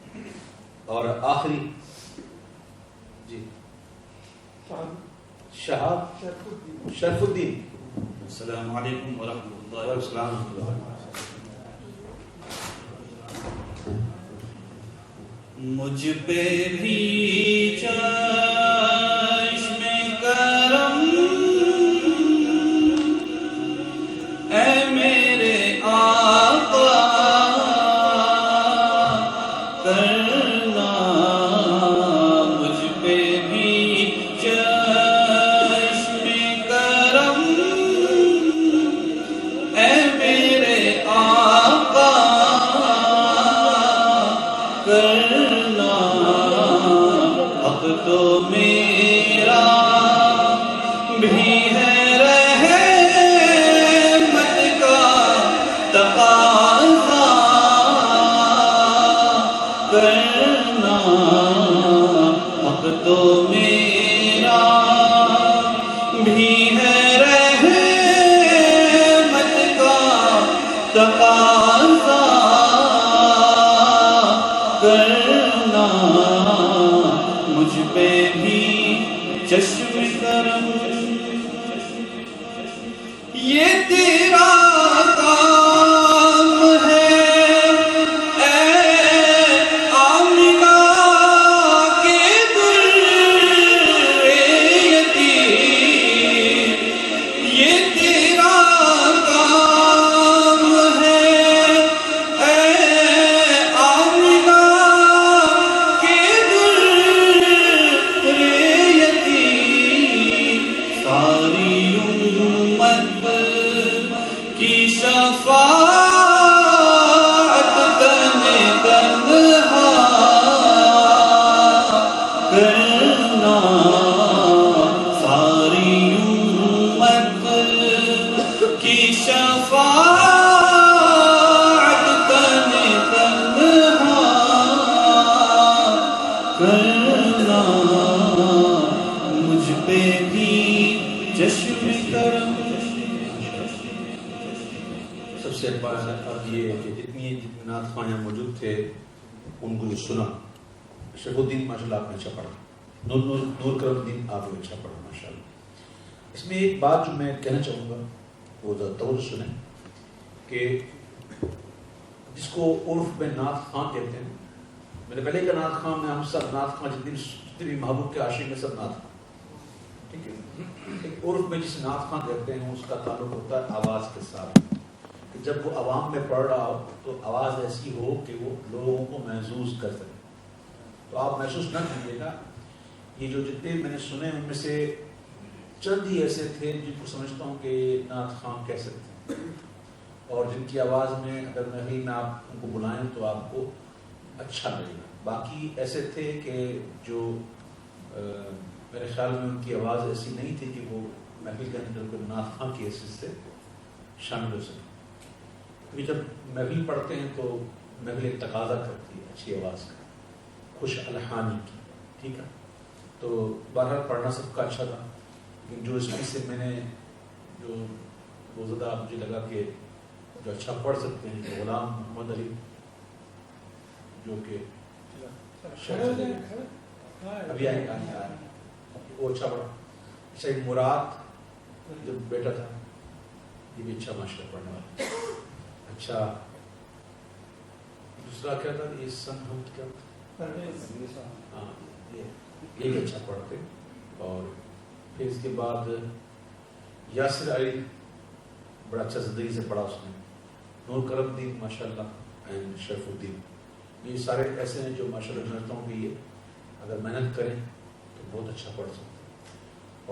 اور آخری جی شہاب شرف الدین. السلام علیکم ورحمۃ اللہ السلام مجھ پہ بھی چشم کرم اے میرے آقا کرنا مجھ پہ بھی چشم کرم اے میرے آقا کرنا اب تو میرا بھی ہے رحمت کا تقاضا کرنا اب تو میرا بھی ہے رحمت کا تقاضا کرنا مجھ پہ بھی چشم کرم یہ تیرا کام ہے اے آمنہ کے در یتیم یہ تیرا کام ہے اے آمنہ کے در یتیم ساری امت کی شفاعت تنہا کرنا ساری امت کی شفاعت تنہا کرنا مجھ پہ بھی چشم کرم. سب سے بات یہ ہے کہ جتنی نعت خواہ یہاں موجود تھے ان کو جو سنا شیخ الدین ماشاء اللہ آپ نے اچھا پڑھا، نور کرم الدین آپ نے اچھا پڑھا ماشاء اللہ. اس میں ایک بات جو میں کہنا چاہوں گا وہ توجہ سنیں کہ جس کو عرف میں نعت خواہ کہتے ہیں، میں نے پہلے کا نعت خواہ میں ہم سب نعت خواہ جتنے بھی محبوب کے عاشق ہیں سب نعت خواہ، ٹھیک ہے. عرف میں جس نعت خواہ کہتے ہیں اس کا تعلق ہوتا ہے آواز کے ساتھ، کہ جب وہ عوام میں پڑھ رہا ہو تو آواز ایسی ہو کہ وہ لوگوں کو محسوس کر سکے. تو آپ محسوس نہ کیجیے گا. یہ جو جتنے میں نے سنے ان میں سے چند ہی ایسے تھے جن کو سمجھتا ہوں کہ نعت خواہ کہہ سکتے ہیں، اور جن کی آواز میں اگر محفل میں آپ ان کو بلائیں تو آپ کو اچھا لگے گا. باقی ایسے تھے کہ جو میرے خیال میں ان کی آواز ایسی نہیں تھی کہ وہ محفل کے اندر کو نعت خواہ کی حیثیت سے شامل ہو سکے. کیونکہ جب محفل پڑھتے ہیں تو محفل ایک تقاضا کرتی ہے اچھی آواز کا، خوش الحانی کی، ٹھیک ہے. تو بہرحال پڑھنا سب کا اچھا تھا، لیکن جو اس سے میں نے جو روزدہ مجھے لگا کہ جو اچھا پڑھ سکتے ہیں غلام محمد علی جو کہ ابھی آئے وہ اچھا پڑھا. اچھا ایک مراد جو بیٹا تھا یہ بھی اچھا ماشاء اللہ پڑھنے والا. اچھا دوسرا کیا تھا یہ سن ہم کیا ہاں یہ بھی اچھا پڑھتے. اور پھر اس کے بعد یاسر علی بڑا اچھا زندگی سے پڑھا اس نے. نور کرم الدین ماشاء اللہ اینڈ شریف الدین، یہ سارے ایسے ہیں جو ماشاء اللہ سمجھتا ہوں کہ یہ اگر محنت کریں تو بہت اچھا پڑھ سکتے ہیں.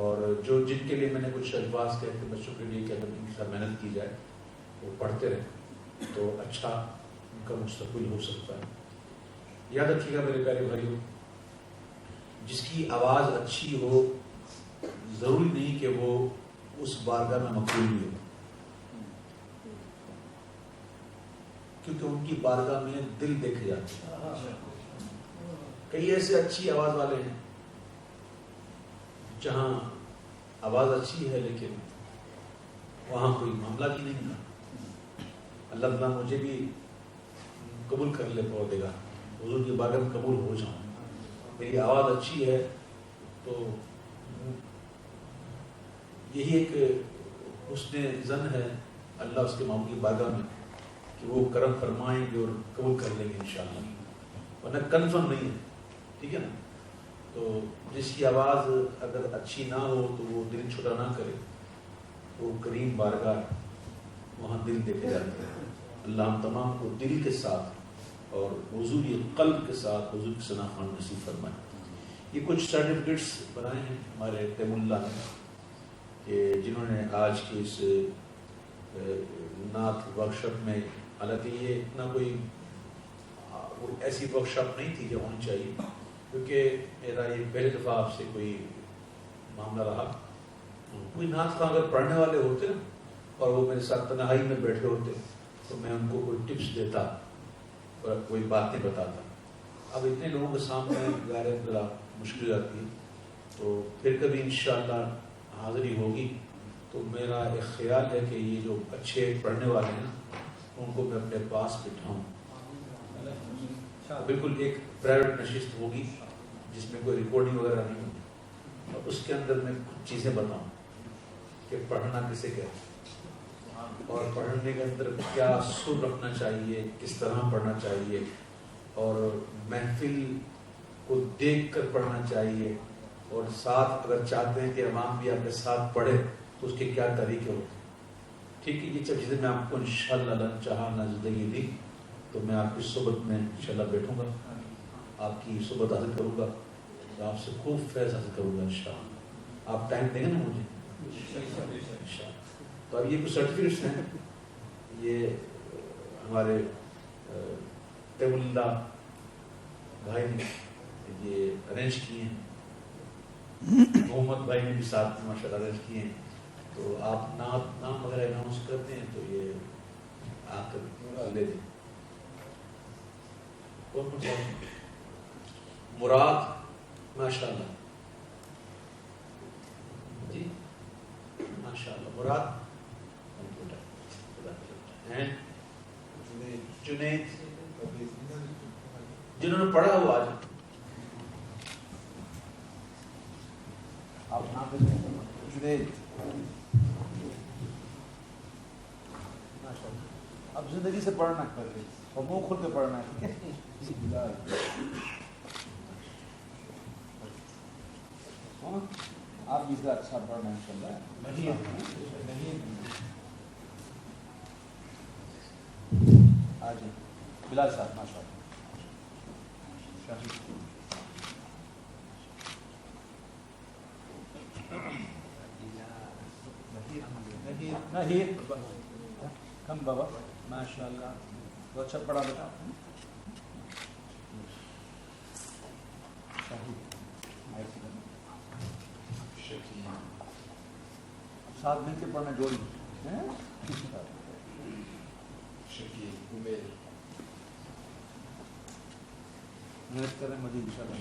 اور جو جن کے لیے میں نے کچھ الفاظ کہے تھے بچوں کے لیے کہ اگر ان کے ساتھ محنت کی جائے وہ پڑھتے رہیں تو اچھا ان کا مستقبل ہو سکتا ہے. یاد رکھیے گا میرے پیارے بھائیوں، جس کی آواز اچھی ہو ضروری نہیں کہ وہ اس بارگاہ میں مقبول بھی ہو، کیونکہ ان کی بارگاہ میں دل دیکھے جاتے ہیں. کئی ایسے اچھی آواز والے ہیں جہاں آواز اچھی ہے لیکن وہاں کوئی معاملہ بھی نہیں تھا. اللہ تعالیٰ مجھے بھی قبول کر لے پڑے گا، حضور کی بارگاہ میں قبول ہو جاؤں. میری آواز اچھی ہے تو یہی ایک حسن ظن ہے اللہ اس کے معمول کی بارگاہ میں کہ وہ کرم فرمائیں گے اور قبول کر لیں گے انشاءاللہ. ورنہ کنفرم نہیں ہے، ٹھیک ہے نا. تو جس کی آواز اگر اچھی نہ ہو تو وہ دل چھوٹا نہ کرے، وہ کریم بارگاہ وہاں دل دیکھے جاتے ہیں. اللہ ہم تمام کو دل کے ساتھ اور حضور قلب کے ساتھ حضور کی ثنا خوان نصیب فرمائے. یہ کچھ سرٹیفکیٹس بنائے ہیں ہمارے تیم اللہ نے کہ جنہوں نے آج کی اس نعت ورکشاپ میں، حالانکہ یہ اتنا کوئی ایسی ورکشاپ نہیں تھی جو ہونی چاہیے، کیونکہ میرا یہ پہلی دفعہ آپ سے کوئی معاملہ رہا. کوئی نعت خواں اگر پڑھنے والے ہوتے نا اور وہ میرے ساتھ تنہائی میں بیٹھے ہوتے تو میں ان کو کوئی ٹپس دیتا اور کوئی باتیں بتاتا. اب اتنے لوگوں کے سامنے ظاہر ذرا مشکل آتی ہے، تو پھر کبھی انشاءاللہ حاضری ہوگی تو میرا ایک خیال ہے کہ یہ جو اچھے پڑھنے والے ہیں ان کو میں اپنے پاس بٹھاؤں. بالکل ایک پرائیویٹ نشست ہوگی جس میں کوئی ریکارڈنگ وغیرہ نہیں ہوگی، اور اس کے اندر میں کچھ چیزیں بتاؤں کہ پڑھنا کسے کہتے اور پڑھنے کے اندر کیا سر رکھنا چاہیے، کس طرح پڑھنا چاہیے، اور محفل کو دیکھ کر پڑھنا چاہیے، اور ساتھ اگر چاہتے ہیں کہ امام بھی آپ کے ساتھ پڑھے تو اس کے کیا طریقے ہوتے ہیں. ٹھیک ہے، یہ سب چیزیں میں آپ کو انشاءاللہ اللہ چاہا نہ زندگی دی تو میں آپ کی صحبت میں انشاءاللہ بیٹھوں گا، آپ کی صحبت حاصل کروں گا، آپ سے خوب فیض حاصل کروں گا انشاءاللہ. آپ ٹائم دیں گے نا مجھے انشاءاللہ. تو اب یہ کچھ سرٹیفکیٹس ہیں، یہ ہمارے تیم اللہ بھائی نے یہ ارینج کیے ہیں، محمد بھائی نے بھی ساتھ ماشاءاللہ ارینج کیے ہیں. تو آپ نام وغیرہ اناؤنس کرتے ہیں تو یہ آ کر لے دیں. مراد ماشاءاللہ جی ماشاءاللہ مراد جنید جنہوں نے پڑھا ہوا آج آپ نام جنید اب زندگی سے پڑھنا کر رہے اور منہ کھل کے پڑھنا ہے. آپ بھی سے اچھا پڑھنا ہے انشاءاللہ. نہیں آج بلال صاحب ماشاء اللہ. کم بابا ماشاء اللہ بہت اچھا پڑھا بیٹا. ساتھ مل کے پڑھنا جوڑی شکیل عمیر محنت کریں مزید انشاءاللہ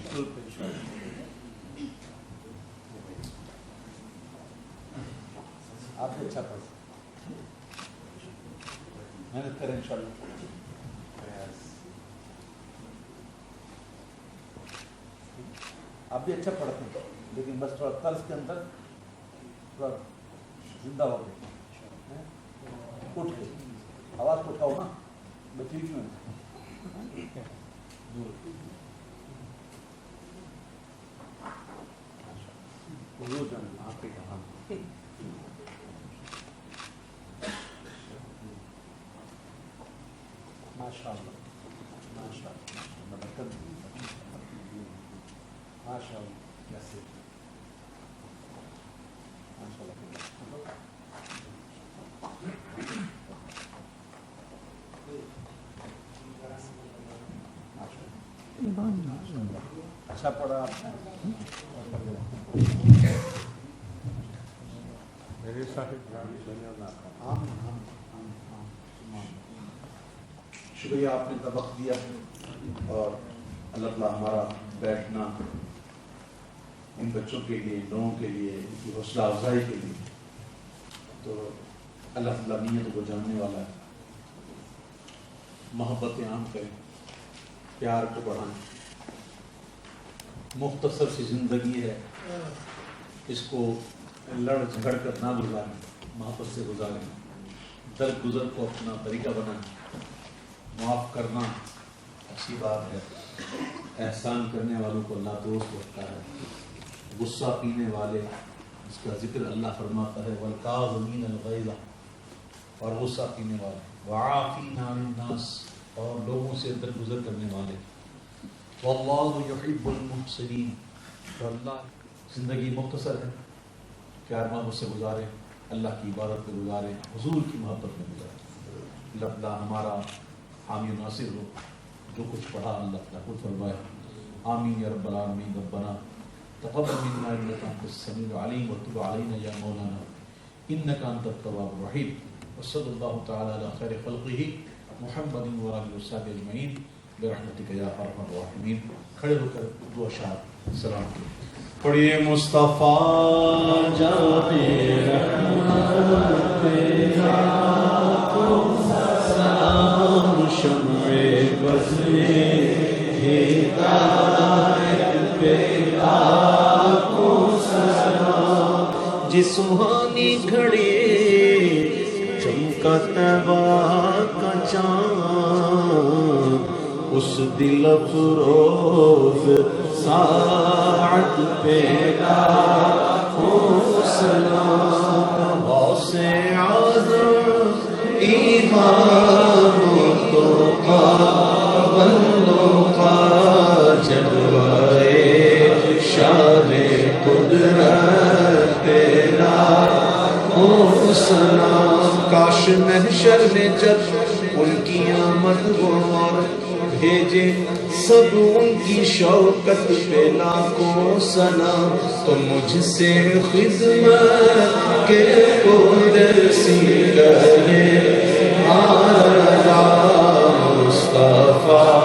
آپ بھی اچھا پڑھ محنت کریں انشاءاللہ آپ بھی اچھا پڑھتے ہیں لیکن بس تھوڑا طرز کے اندر تھوڑا زندہ ہو گئے اٹھ کے آواز کو اٹھاؤ نا بچی کیوں ماشاء اللہ ماشاء اللہ ماشاء اللہ کیسے ماشاء اللہ اچھا پڑھا آپ نے میرے شکریہ آپ نے وقت دیا اور اللہ تعالیٰ ہمارا بیٹھنا ان بچوں کے لیے لوگوں کے لیے ان کی حوصلہ افزائی کے لیے تو اللہ تعالیٰ نیت کو جاننے والا ہے. محبتیں عام کریں پیار کو بڑھائیں. مختصر سی زندگی ہے اس کو لڑ جھگڑ کر نہ گزاریں محبت سے گزاریں. درگزر کو اپنا طریقہ بنائیں. معاف کرنا اچھی بات ہے. احسان کرنے والوں کو اللہ دوست رکھتا ہے. غصہ پینے والے جس کا ذکر اللہ فرماتا ہے والکاظمین الغیظ اور غصہ پینے والے وعافین عن الناس اور لوگوں سے درگزر کرنے والے واللہ یحب المحسنین. تو اللہ زندگی مختصر ہے پیار محبت سے گزارے اللہ کی عبادت میں گزارے حضور کی محبت میں گزارے. اللہ تعالیٰ ہمارا حامی و ناصر ہو. جو کچھ پڑھا اللہ تعالیٰ خود فرمائے. آمین یا رب العالمین. ربنا تقبل منا انك انت السميع العليم وتب علينا يا مولانا انك انت التواب الرحيم. وصلى الله تعالى على خير خلقه محمد وآله وصحبه اجمعين برحمتك يا ارحم الراحمين. کھڑے ہو کر دعا شاد سلام پڑھیے مصطفیٰ جانے رحمت سلام شمع بزم ہدایت پہ جسمانی گھڑی چمکا طیبہ کا چاند اس دل افروز ساعت پہ سلام. غوث اعظم امام تو بندوں کا جلوہ شان قدرت سلام. کاش محشر میں جب ان کی آمد اور بھیجے سب ان کی شوکت پہ لاکھوں سلام. تو مجھ سے خدمت کے قدرسی کرے آرزا مصطفیٰ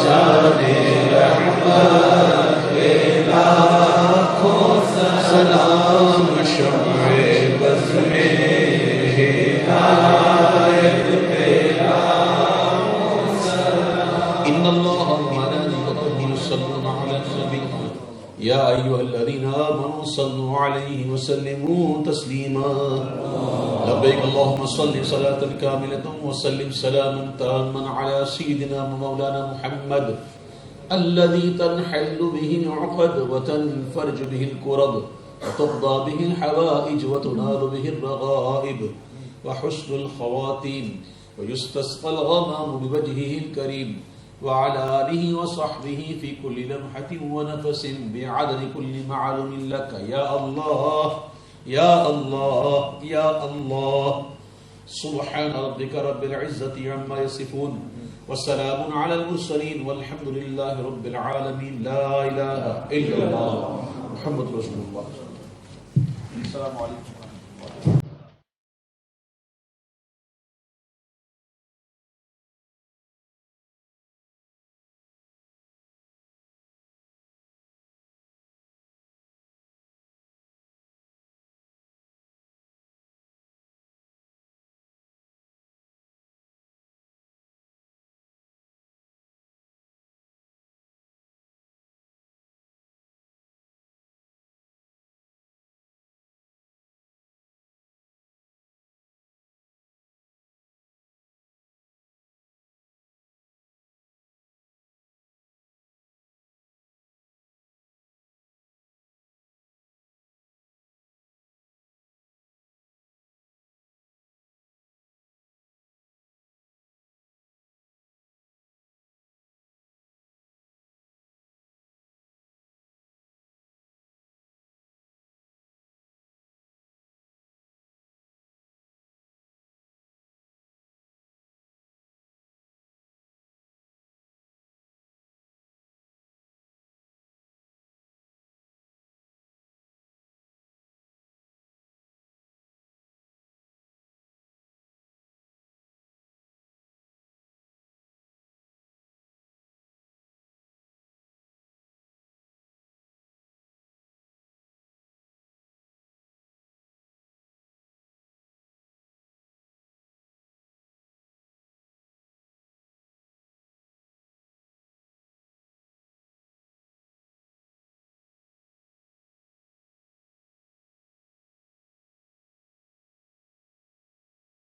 جانے رحمت پہ لاکھوں سلام. شمع بزم ہدایت پہ لاکھوں سلام. ان اللہ وملائکته یصلون علی النبی یا ایھا الذین آمنوا صلوا علیہ وسلموا تسلیما. لبیک اللہم صل صلاۃ کاملۃ وسلم سلاما تاما علی سیدنا مولانا محمد الذي تنحل به العقد وتنفرج به الكرب وتقضى به الحوائج وتنال به الرغائب وحسن الخواتيم ويستسقى الغمام بوجهه الكريم وعلى آله وصحبه في كل لمحة ونفس بعدد كل معلوم لك يا الله يا الله يا الله. سبحان ربك رب العزة عما يصفون والسلام على المرسلين والحمد لله رب العالمين. لا إله إلا الله محمد رسول الله. السلام علیکم.